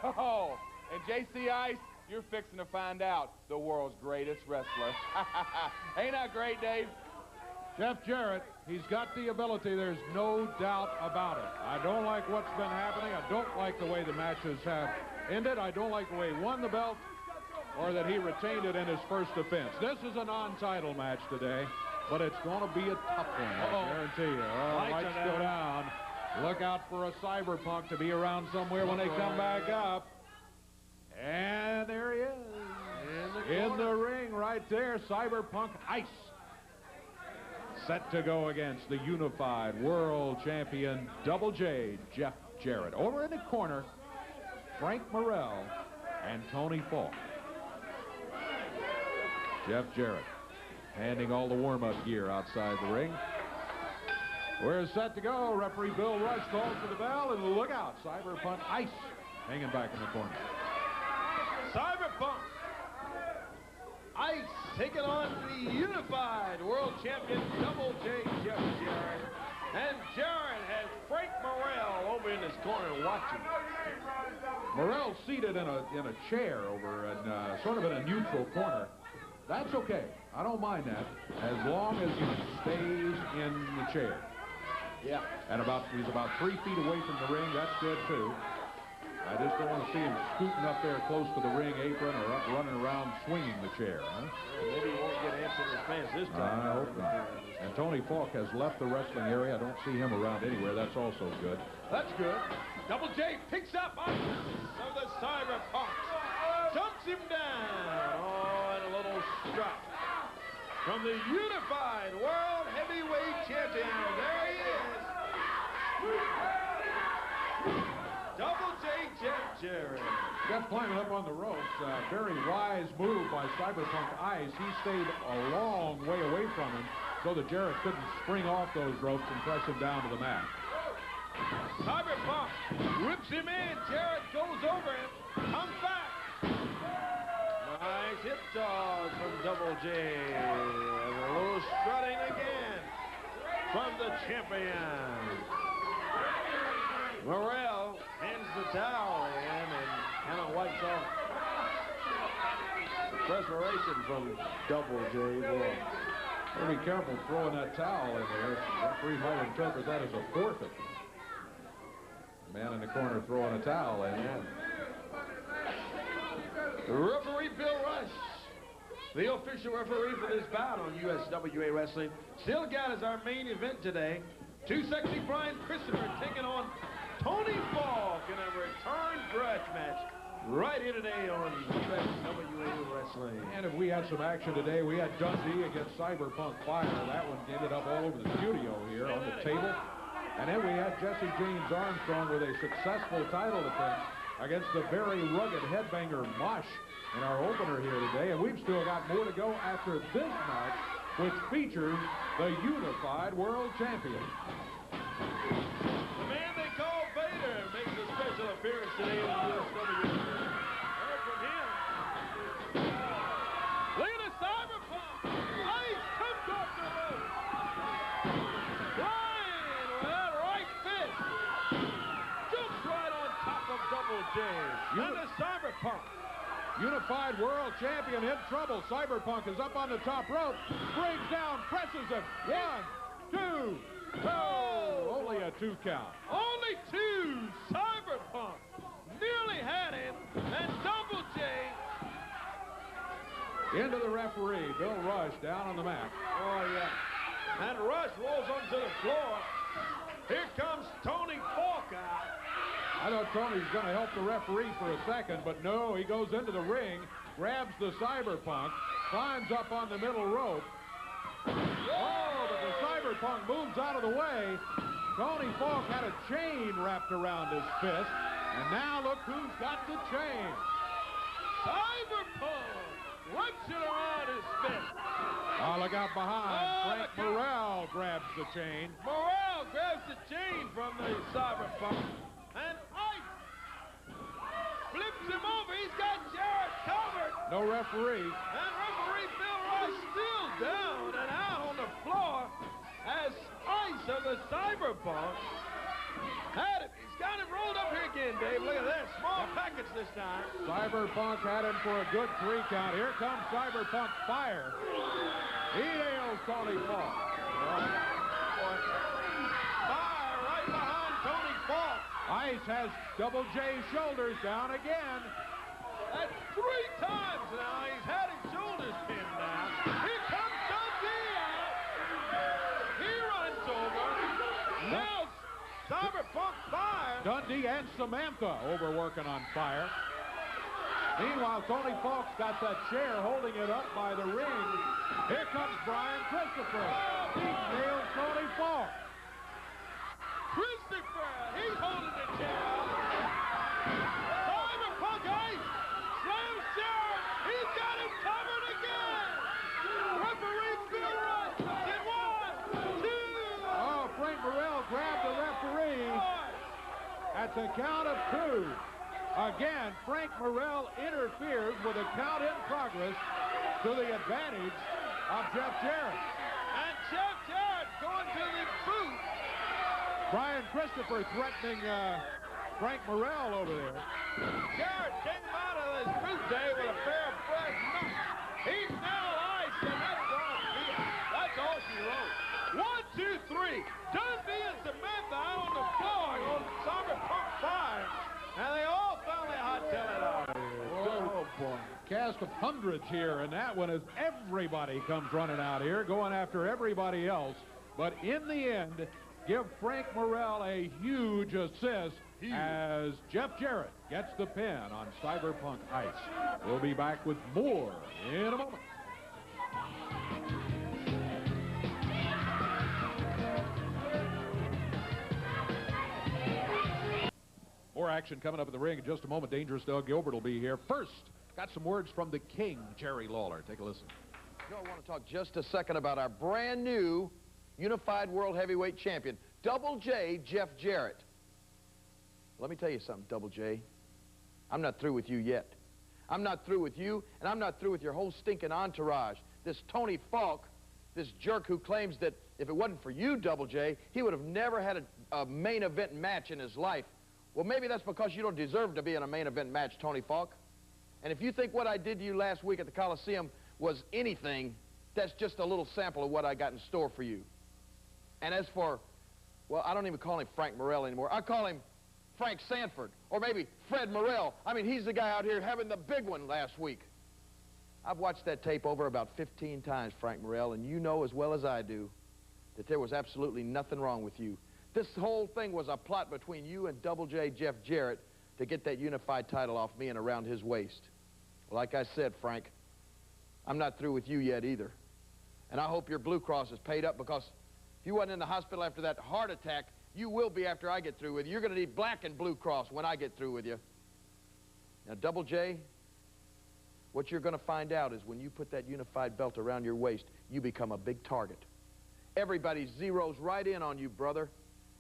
Oh, and J.C. Ice, you're fixing to find out the world's greatest wrestler. Ain't that great, Dave? Jeff Jarrett, he's got the ability, there's no doubt about it. I don't like what's been happening. I don't like the way the matches have ended. I don't like the way he won the belt or that he retained it in his first defense. This is a non-title match today, but it's going to be a tough one, I guarantee you. Lights go down. Look out for a Cyberpunk to be around somewhere when they come back up. And there he is. In the ring right there, Cyberpunk Ice. set to go against the unified world champion, Double J, Jeff Jarrett. Over in the corner, Frank Morrell and Tony Falk. Jeff Jarrett handing all the warm-up gear outside the ring. We're set to go. Referee Bill Rush calls for the bell, and look out, Cyberpunk Ice hanging back in the corner. Cyberpunk Ice taking on the unified world champion Double J, Jeff Jarrett. And Jarrett has Frank Morrell over in his corner watching. Morrell seated in a chair over in sort of in a neutral corner. That's okay. I don't mind that, as long as he stays in the chair. Yeah. And he's about 3 feet away from the ring. That's good, too. I just don't want to see him scooting up there close to the ring apron or up running around swinging the chair, huh? Maybe he won't get ants in his pants this time. I hope not. And Tony Falk has left the wrestling area. I don't see him around anywhere. That's also good. That's good. Double J picks up Ice of the Cyberpunk. Jumps him down. Oh, and a little strut. From the unified world heavyweight champion. There he is. Double J, Jeff Jarrett. Jeff climbing up on the ropes. Very wise move by Cyberpunk Ice. He stayed a long way away from him so that Jarrett couldn't spring off those ropes and press him down to the mat. Cyberpunk whips him in. Jarrett goes over him. Comes back. Nice hip toss from Double J. And a little strutting again from the champion. Morrell hands the towel in and kind of wipes off the perspiration from Double J. Boy. Well, be careful throwing that towel in there. The referee might interpret that as a forfeit. The man in the corner throwing a towel in. Yeah. Referee Bill Rush, the official referee for this bout on USWA Wrestling. Still got as our main event today, Too Sexy Brian Christopher taking on Tony Falk in a return grudge match right here today on USWA Wrestling. And if we had some action today, we had Dundee against Cyberpunk Fire. That one ended up all over the studio here on the table. And then we had Jesse James Armstrong with a successful title defense against the very rugged headbanger Mosh in our opener here today. And we've still got more to go after this match, which features the unified world champion. The man they call Vader makes a special appearance today in the USWA. Heard from him. Look at the Cyberpunk. Ice comes off the rope. Brian with that right fist. Jumps right on top of Double J. And the Cyberpunk. Unified world champion in trouble. Cyberpunk is up on the top rope. Brings down, presses him. 1, 2, oh! Only a 2 count. Only 2. Cyberpunk nearly had him. And Double J. Into the referee, Bill Rush down on the mat. Oh, yeah. And Rush rolls onto the floor. Here comes Tony Falk out. I thought Tony's going to help the referee for a second, but no, he goes into the ring, grabs the Cyberpunk, climbs up on the middle rope. Oh, but the Cyberpunk moves out of the way. Tony Falk had a chain wrapped around his fist, and now look who's got the chain. Cyberpunk wraps it around his fist. Oh, look out behind. Frank Morrell grabs the chain. Morrell grabs the chain from the Cyberpunk. And Ice flips him over. He's got Jarrett covered. No referee. And referee Bill Rush still down and out on the floor as Ice of the Cyberpunk had it. He's got him rolled up here again, Dave. Look at that. Small package this time. Cyberpunk had him for a good 3 count. Here comes Cyberpunk Fire. He nails Tony Falk. Fire right behind Tony Falk. Ice has Double J's shoulders down again. That's 3 times now. He's had his shoulders pinned down. Here comes Dundee out. He runs over. Now Cyberpunk Fire. Dundee and Samantha over working on Fire. Meanwhile, Tony Falk's got that chair holding it up by the ring. Here comes Brian Christopher. He nails Tony Falk. Christopher, he's holding the chair. Simon Punk Ice, slam shot. He's got him covered again. Referee Bill Rush did 1, 2. Oh, Frank Morrell grabbed the referee at the count of 2. Again, Frank Morrell interferes with a count in progress to the advantage of Jeff Jarrett. And Jeff Jarrett going to the boot. Brian Christopher threatening Frank Morrell over there. Jarrett came out of his boot day with a pair of fresh nuts. He's now iced, and that's on field. That's all she wrote. 1, 2, 3. Dundee and Samantha out on the floor on Cyber Punk 5. And they all finally hightail it out here. Oh, boy. Cast of hundreds here, and that one is everybody comes running out here, going after everybody else. But in the end, give Frank Morrell a huge assist as Jeff Jarrett gets the pin on Cyberpunk Ice. We'll be back with more in a moment. More action coming up in the ring in just a moment. Dangerous Doug Gilbert will be here. First, got some words from the King, Jerry Lawler. Take a listen. I want to talk just a second about our brand new Unified World Heavyweight Champion, Double J, Jeff Jarrett. Let me tell you something, Double J. I'm not through with you yet. I'm not through with you, and I'm not through with your whole stinking entourage. This Tony Falk, this jerk who claims that if it wasn't for you, Double J, he would have never had a main event match in his life. Well, maybe that's because you don't deserve to be in a main event match, Tony Falk. And if you think what I did to you last week at the Coliseum was anything, that's just a little sample of what I got in store for you. And as for, well, I don't even call him Frank Morrell anymore. I call him Frank Sanford, or maybe Fred Morrell. I mean, he's the guy out here having the big one last week. I've watched that tape over about 15 times, Frank Morrell, and you know as well as I do that there was absolutely nothing wrong with you. This whole thing was a plot between you and Double J Jeff Jarrett to get that unified title off me and around his waist. Well, like I said, Frank, I'm not through with you yet either. And I hope your Blue Cross is paid up, because if you wasn't in the hospital after that heart attack, you will be after I get through with you. You're going to need black and Blue Cross when I get through with you. Now, Double J, what you're going to find out is when you put that unified belt around your waist, you become a big target. Everybody zeroes right in on you, brother.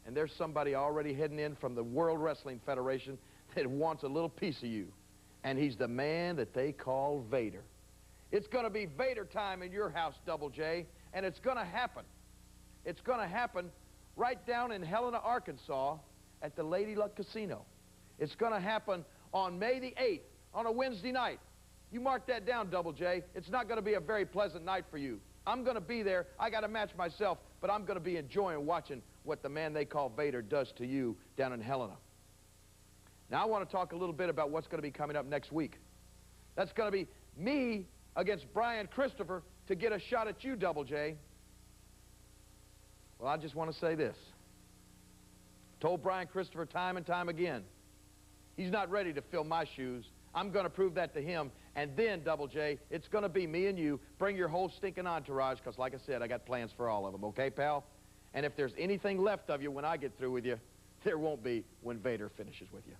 And there's somebody already heading in from the World Wrestling Federation that wants a little piece of you. And he's the man that they call Vader. It's going to be Vader time in your house, Double J, and it's going to happen. It's going to happen right down in Helena, Arkansas at the Lady Luck Casino. It's going to happen on May the 8th, on a Wednesday night. You mark that down, Double J. It's not going to be a very pleasant night for you. I'm going to be there. I got a match myself, but I'm going to be enjoying watching what the man they call Vader does to you down in Helena. Now, I want to talk a little bit about what's going to be coming up next week. That's going to be me against Brian Christopher to get a shot at you, Double J. Well, I just want to say this. Told Brian Christopher time and time again, he's not ready to fill my shoes. I'm going to prove that to him. And then, Double J, it's going to be me and you. Bring your whole stinking entourage, because like I said, I got plans for all of them. Okay, pal? And if there's anything left of you when I get through with you, there won't be when Vader finishes with you.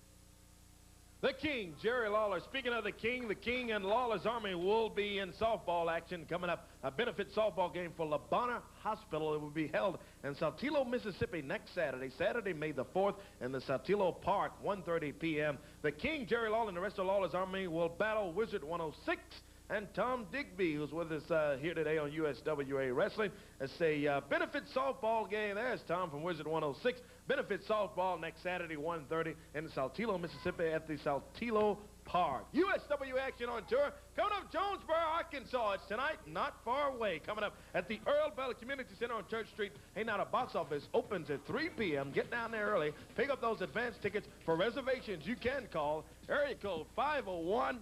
The King, Jerry Lawler. Speaking of the King and Lawler's Army will be in softball action coming up. A benefit softball game for La Bonner Hospital. It will be held in Saltillo, Mississippi next Saturday, May the 4th, in the Saltillo Park, 1:30 p.m. The King, Jerry Lawler, and the rest of Lawler's Army will battle Wizard 106 and Tom Digby, who's with us here today on USWA Wrestling. It's a benefit softball game. There's Tom from Wizard 106. Benefit softball next Saturday, 1:30 in Saltillo, Mississippi at the Saltillo Park. USWA action on tour. Coming up, Jonesboro, Arkansas. It's tonight, not far away. Coming up at the Earl Bell Community Center on Church Street. Hey, now the box office opens at 3 p.m. Get down there early. Pick up those advance tickets. For reservations, you can call area code 501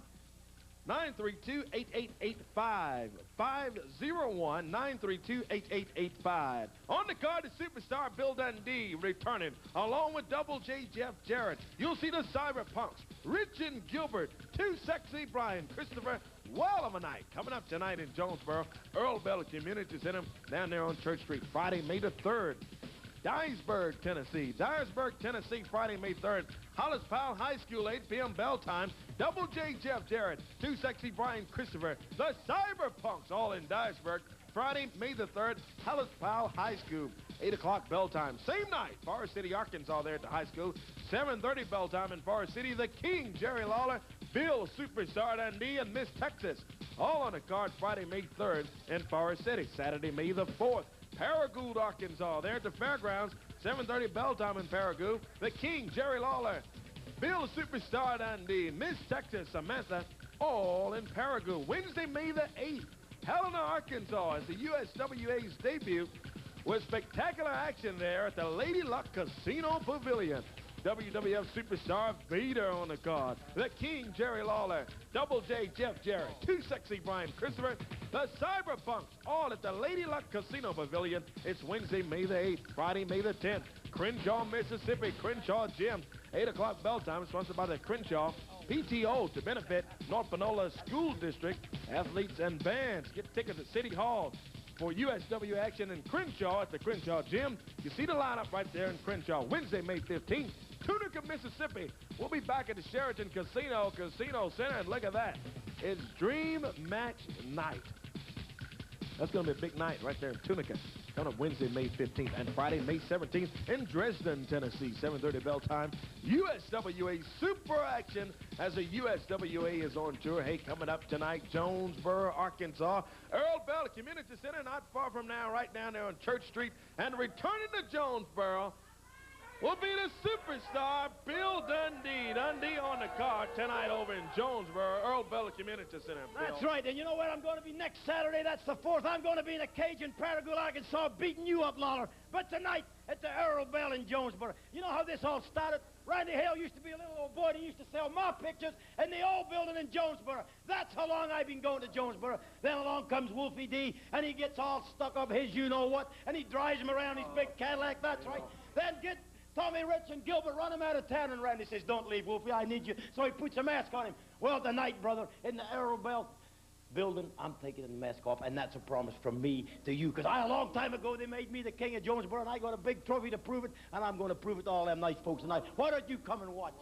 932-8885. 501-932-8885. On the card, the superstar Bill Dundee returning, along with Double J Jeff Jarrett. You'll see the Cyberpunks, Rich and Gilbert, Too Sexy Brian Christopher. Well of a night coming up tonight in Jonesboro. Earl Bell Community Center down there on Church Street, Friday, May the 3rd. Dyersburg, Tennessee, Friday, May 3rd. Hollis Powell High School, 8 p.m. bell time. Double J Jeff Jarrett, Too Sexy Brian Christopher, the Cyberpunks, all in Dyersburg. Friday, May the 3rd, Hollis Powell High School, 8 o'clock bell time. Same night, Forest City, Arkansas, there at the high school. 7:30 bell time in Forest City. The King, Jerry Lawler, Bill Superstar Dundee, and Miss Texas. All on the card Friday, May 3rd in Forest City. Saturday, May the 4th. Paragould, Arkansas, there at the fairgrounds, 7:30 bell time in Paragould. The King, Jerry Lawler, Bill Superstar Dundee, Miss Texas, Samantha, all in Paragould. Wednesday, May the 8th, Helena, Arkansas, is the USWA's debut with spectacular action there at the Lady Luck Casino Pavilion. WWF Superstar Vader on the card. The King, Jerry Lawler, Double J Jeff Jarrett, Too Sexy Brian Christopher, the Cyberpunks, all at the Lady Luck Casino Pavilion. It's Wednesday, May the 8th, Friday, May the 10th. Crenshaw, Mississippi, Crenshaw Gym, 8 o'clock bell time, sponsored by the Crenshaw PTO to benefit North Panola School District, athletes and bands. Get tickets at City Hall for USW action in Crenshaw at the Crenshaw Gym. You see the lineup right there in Crenshaw. Wednesday, May 15th, Tunica, Mississippi. We'll be back at the Sheraton Casino Center, and look at that. It's Dream Match Night. That's going to be a big night right there in Tunica. Coming up Wednesday, May 15th, and Friday, May 17th in Dresden, Tennessee. 7:30 bell time. USWA Super Action as the USWA is on tour. Hey, coming up tonight, Jonesboro, Arkansas. Earl Bell Community Center, not far from now, right down there on Church Street. And returning to Jonesboro will be the superstar Bill Dundee. Dundee on the card tonight over in Jonesboro, Earl Bell Community Center. That's right, and you know what I'm going to be next Saturday? That's the 4th. I'm going to be in a cage in Paragould, Arkansas, beating you up, Lawler. But tonight, at the Earl Bell in Jonesboro. You know how this all started? Randy Hale used to be a little old boy that used to sell my pictures in the old building in Jonesboro. That's how long I've been going to Jonesboro. Then along comes Wolfie D, and he gets all stuck up his you-know-what, and he drives him around his big Cadillac. That's right. Then get Tommy, Rich, and Gilbert, run him out of town, and Randy says, don't leave, Wolfie, I need you. So he puts a mask on him. Well, tonight, brother, in the Earl Bell building, I'm taking the mask off, and that's a promise from me to you, because a long time ago, they made me the king of Jonesboro, and I got a big trophy to prove it, and I'm going to prove it to all them nice folks tonight. Why don't you come and watch?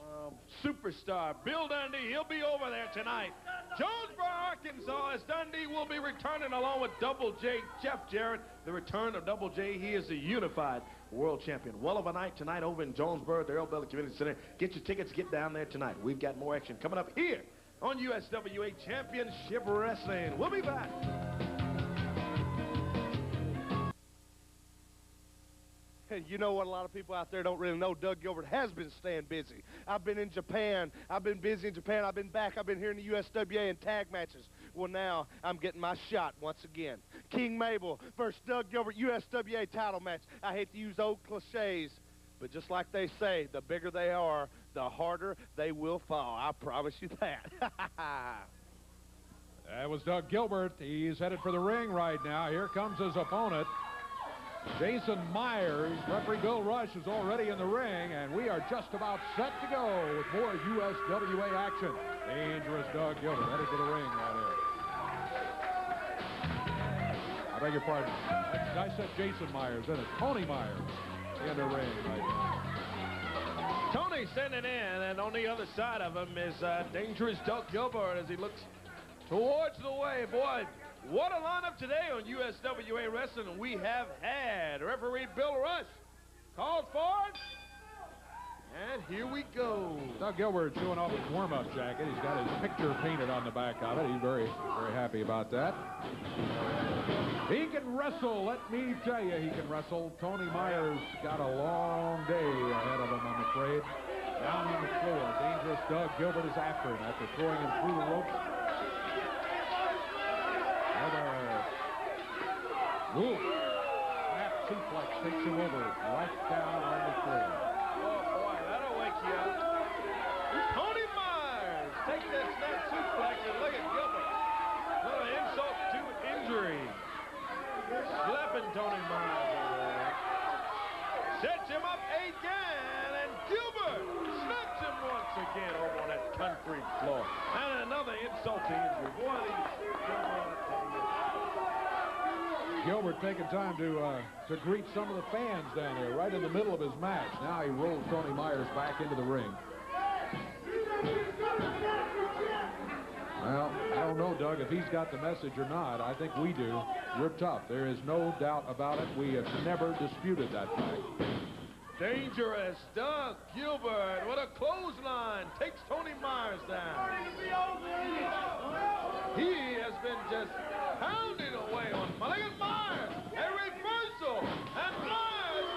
Superstar Bill Dundee, he'll be over there tonight. Jonesboro, Arkansas, as Dundee will be returning along with Double J Jeff Jarrett. The return of Double J, he is the unified world champion. Well of a night tonight over in Jonesboro at the Earl Bell Community Center. Get your tickets, get down there tonight. We've got more action coming up here on USWA Championship Wrestling. We'll be back. You know what a lot of people out there don't really know? Doug Gilbert has been staying busy. I've been in Japan. I've been busy in Japan. I've been back. I've been here in the USWA in tag matches. Well, now I'm getting my shot once again. King Mabel versus Doug Gilbert USWA title match. I hate to use old cliches, but just like they say, the bigger they are, the harder they will fall. I promise you that. That was Doug Gilbert. He's headed for the ring right now. Here comes his opponent, Jason Myers. Referee Bill Rush is already in the ring, and we are just about set to go with more USWA action. Dangerous Doug Gilbert headed to the ring right here. I beg your pardon. I said Jason Myers, then it's Tony Myers in the ring right now. Tony sending in, and on the other side of him is dangerous Doug Gilbert as he looks towards the way. Boy, what a lineup today on USWA Wrestling we have had. Referee Bill Rush called for it, and here we go. Doug Gilbert showing off his warm-up jacket. He's got his picture painted on the back of it. He's very, very happy about that. He can wrestle, let me tell you, he can wrestle. Tony Myers got a long day ahead of him, I'm afraid. Down on the floor, dangerous Doug Gilbert is after him after throwing him through the ropes. Ooh, that suplex takes him over right down on the floor. Oh, boy, that'll wake you up. Tony Myers taking that snap suplex, and look at country floor. And another insult to injury. Boy, Gilbert taking time to greet some of the fans down there right in the middle of his match. Now he rolls Tony Myers back into the ring. Well, I don't know, Doug, if he's got the message or not. I think we do. You're tough. There is no doubt about it. We have never disputed that fact. Dangerous Doug Gilbert. What a clothesline. Takes Tony Myers down. He has been just pounding away on Myers. A reversal. And Myers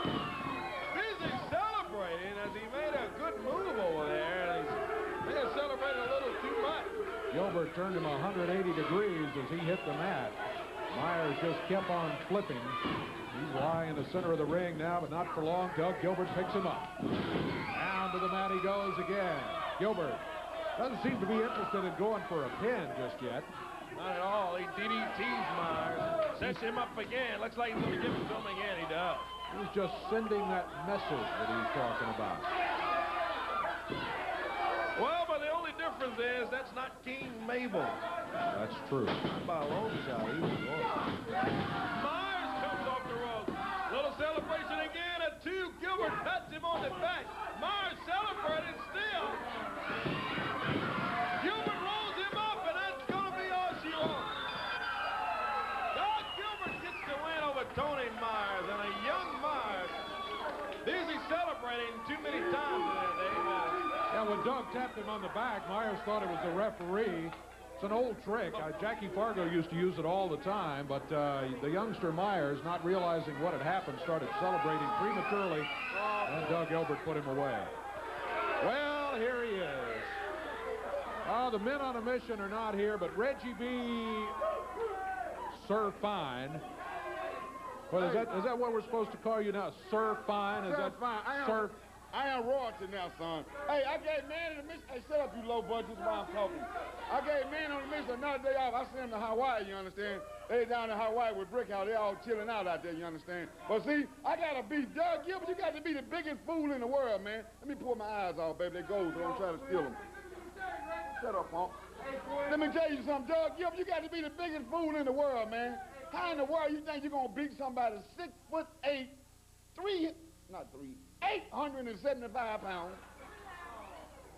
busy celebrating as he made a good move over there. He may have celebrated a little too much. Gilbert turned him 180 degrees as he hit the mat. Myers just kept on flipping. He's lying in the center of the ring now, but not for long. Doug Gilbert picks him up. Down to the mat he goes again. Gilbert doesn't seem to be interested in going for a pin just yet. Not at all. He DDTs Myers. Sets him up again. Looks like he's going to give him something again. He does. He's just sending that message that he's talking about. Well, but the only difference is that's not King Mabel. That's true. By a long shot, he was going. Myers comes off the rope. Little celebration again at 2. Gilbert pats him on the back. Myers celebrating still. Gilbert rolls him up, and that's going to be all she wants. Doug Gilbert gets the win over Tony Myers, and a young Myers. Busy celebrating too many times today, Dave. Yeah, when Doug tapped him on the back, Myers thought it was the referee. It's an old trick. Jackie Fargo used to use it all the time, but the youngster Myers, not realizing what had happened, started celebrating prematurely, and Doug Gilbert put him away. Well, here he is. The men on a mission are not here, but Reggie B. Sir Fine. Well, is that what we're supposed to call you now? Sir Fine? Is that Fine? Sir? I am royalty now, son. Hey, I gave man in the mission. Hey, shut up, you low budgets while I'm talking. I gave man on the mission another day off. I sent him to Hawaii, you understand? They down in Hawaii with Brickhouse. They all chilling out there, you understand? But see, I got to beat Doug Gilbert. You got to be the biggest fool in the world, man. Let me pull my eyes off, baby. They go, so don't try to steal them. Shut up, punk. Let me tell you something, Doug Gilbert. You got to be the biggest fool in the world, man. How in the world you think you're going to beat somebody 6'8", 875 pounds?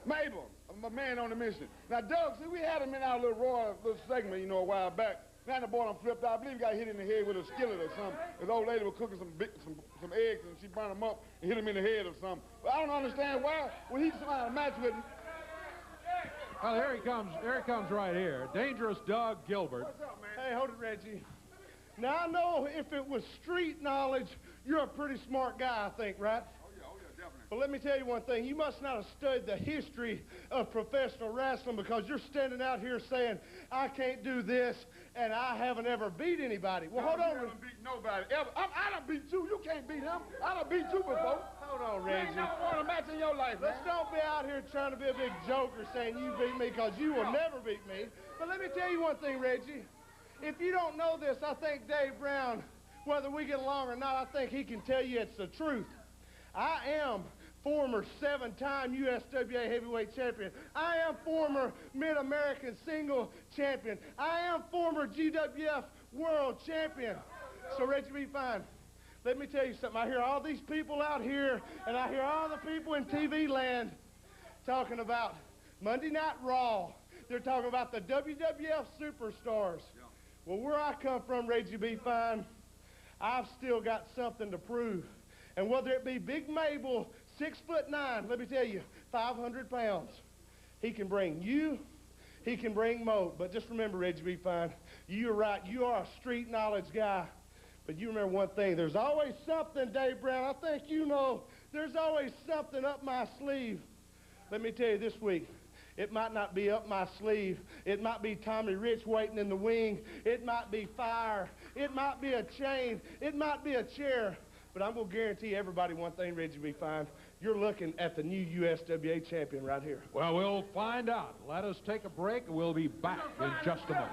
Mabel, my man on the mission. Now, Doug, see, we had him in our little Royal little segment, you know, a while back. Now the boy done flipped out. I believe he got hit in the head with a skillet or something. His old lady was cooking some eggs, and she burned them up and hit him in the head or something. But I don't understand why, when he's trying to match with him. Well, here he comes. Here he comes right here. Dangerous Doug Gilbert. What's up, man? Hey, hold it, Reggie. Now, I know if it was street knowledge, you're a pretty smart guy, I think, right? Oh, yeah, definitely. But let me tell you one thing. You must not have studied the history of professional wrestling, because you're standing out here saying, I can't do this, and I haven't ever beat anybody. Well, hold on. I haven't beat nobody ever. I done beat you. You can't beat him. I done beat you before. Hold on, Reggie. You ain't never won a match in your life, Let's man. don't be out here trying to be a big joker saying you beat me, because you will never beat me. But let me tell you one thing, Reggie. If you don't know this, I think Dave Brown, whether we get along or not, I think he can tell you it's the truth. I am former 7-time USWA heavyweight champion. I am former Mid-American single champion. I am former GWF world champion. So, Reggie, be fine. Let me tell you something. I hear all these people out here, and I hear all the people in TV land talking about Monday Night Raw. They're talking about the WWF superstars. Yeah. Well, where I come from, Reggie B. Fine, I've still got something to prove. And whether it be Big Mabel, 6'9", let me tell you, 500 pounds, he can bring you, he can bring Mo. But just remember, Reggie B. Fine, you're right. You are a street knowledge guy. But you remember one thing. There's always something, Dave Brown. I think you know there's always something up my sleeve. Let me tell you this week. It might not be up my sleeve. It might be Tommy Rich waiting in the wing. It might be fire. It might be a chain. It might be a chair. But I'm going to guarantee everybody one thing, Reggie B. Fine. You're looking at the new USWA champion right here. Well, we'll find out. Let us take a break. We'll be back in just a moment.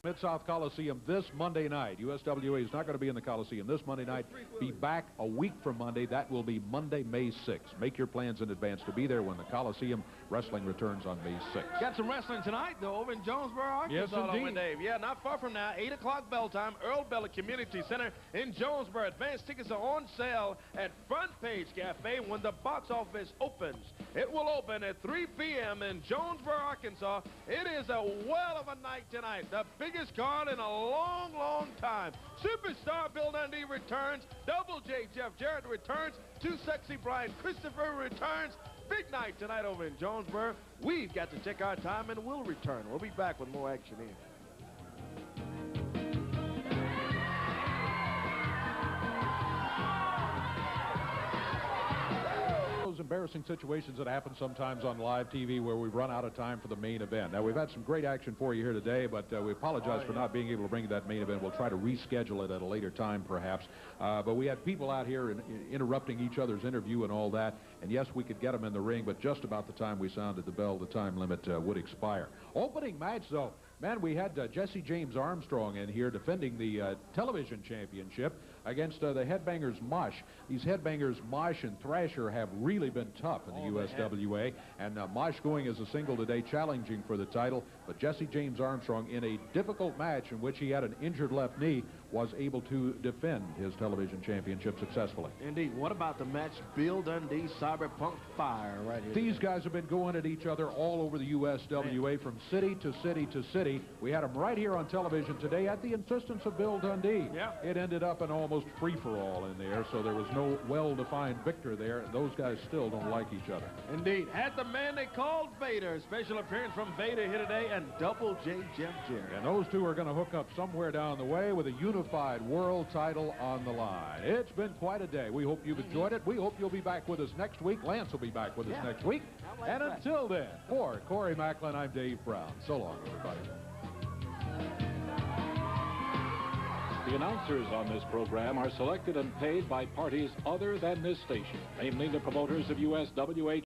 Mid-South Coliseum this Monday night. USWA is not going to be in the Coliseum this Monday night. Be back a week from Monday. That will be Monday, May 6th. Make your plans in advance to be there when the Coliseum Wrestling returns on May 6th. Got some wrestling tonight, though, over in Jonesboro, Arkansas. Yes, indeed. Dave. Yeah, not far from now, 8 o'clock bell time, Earl Bella Community Center in Jonesboro. Advance tickets are on sale at Front Page Cafe when the box office opens. It will open at 3 p.m. in Jonesboro, Arkansas. It is a well of a night tonight. The biggest card in a long, long time. Superstar Bill Dundee returns. Double J Jeff Jarrett returns. Too Sexy Brian Christopher returns. Big night tonight over in Jonesboro. We've got to check our time and we'll return. We'll be back with more action here. Those embarrassing situations that happen sometimes on live TV where we run out of time for the main event. Now, we've had some great action for you here today, but we apologize for not being able to bring you that main event. We'll try to reschedule it at a later time, perhaps. But we had people out here interrupting each other's interview and all that. And yes, we could get them in the ring, but just about the time we sounded the bell, the time limit would expire. Opening match, though. Man, we had Jesse James Armstrong in here defending the television championship against the Headbangers Mosh. These Headbangers Mosh and Thrasher have really been tough in the USWA. And Mosh going as a single today, challenging for the title. But Jesse James Armstrong, in a difficult match in which he had an injured left knee, was able to defend his television championship successfully. Indeed. What about the match Bill Dundee Cyberpunk Fire right here? These guys have been going at each other all over the USWA from city to city to city. We had them right here on television today at the insistence of Bill Dundee. Yeah. It ended up an almost free-for-all in there, so there was no well-defined victor there. Those guys still don't like each other. Indeed. Had the man they called Vader. Special appearance from Vader here today and Double J Jeff Jarrett. And those two are going to hook up somewhere down the way with a unified world title on the line. It's been quite a day. We hope you've enjoyed it. We hope you'll be back with us next week. Lance will be back with us next week. And until then, for Corey Macklin, I'm Dave Brown. So long, everybody. The announcers on this program are selected and paid by parties other than this station, namely the promoters of USWA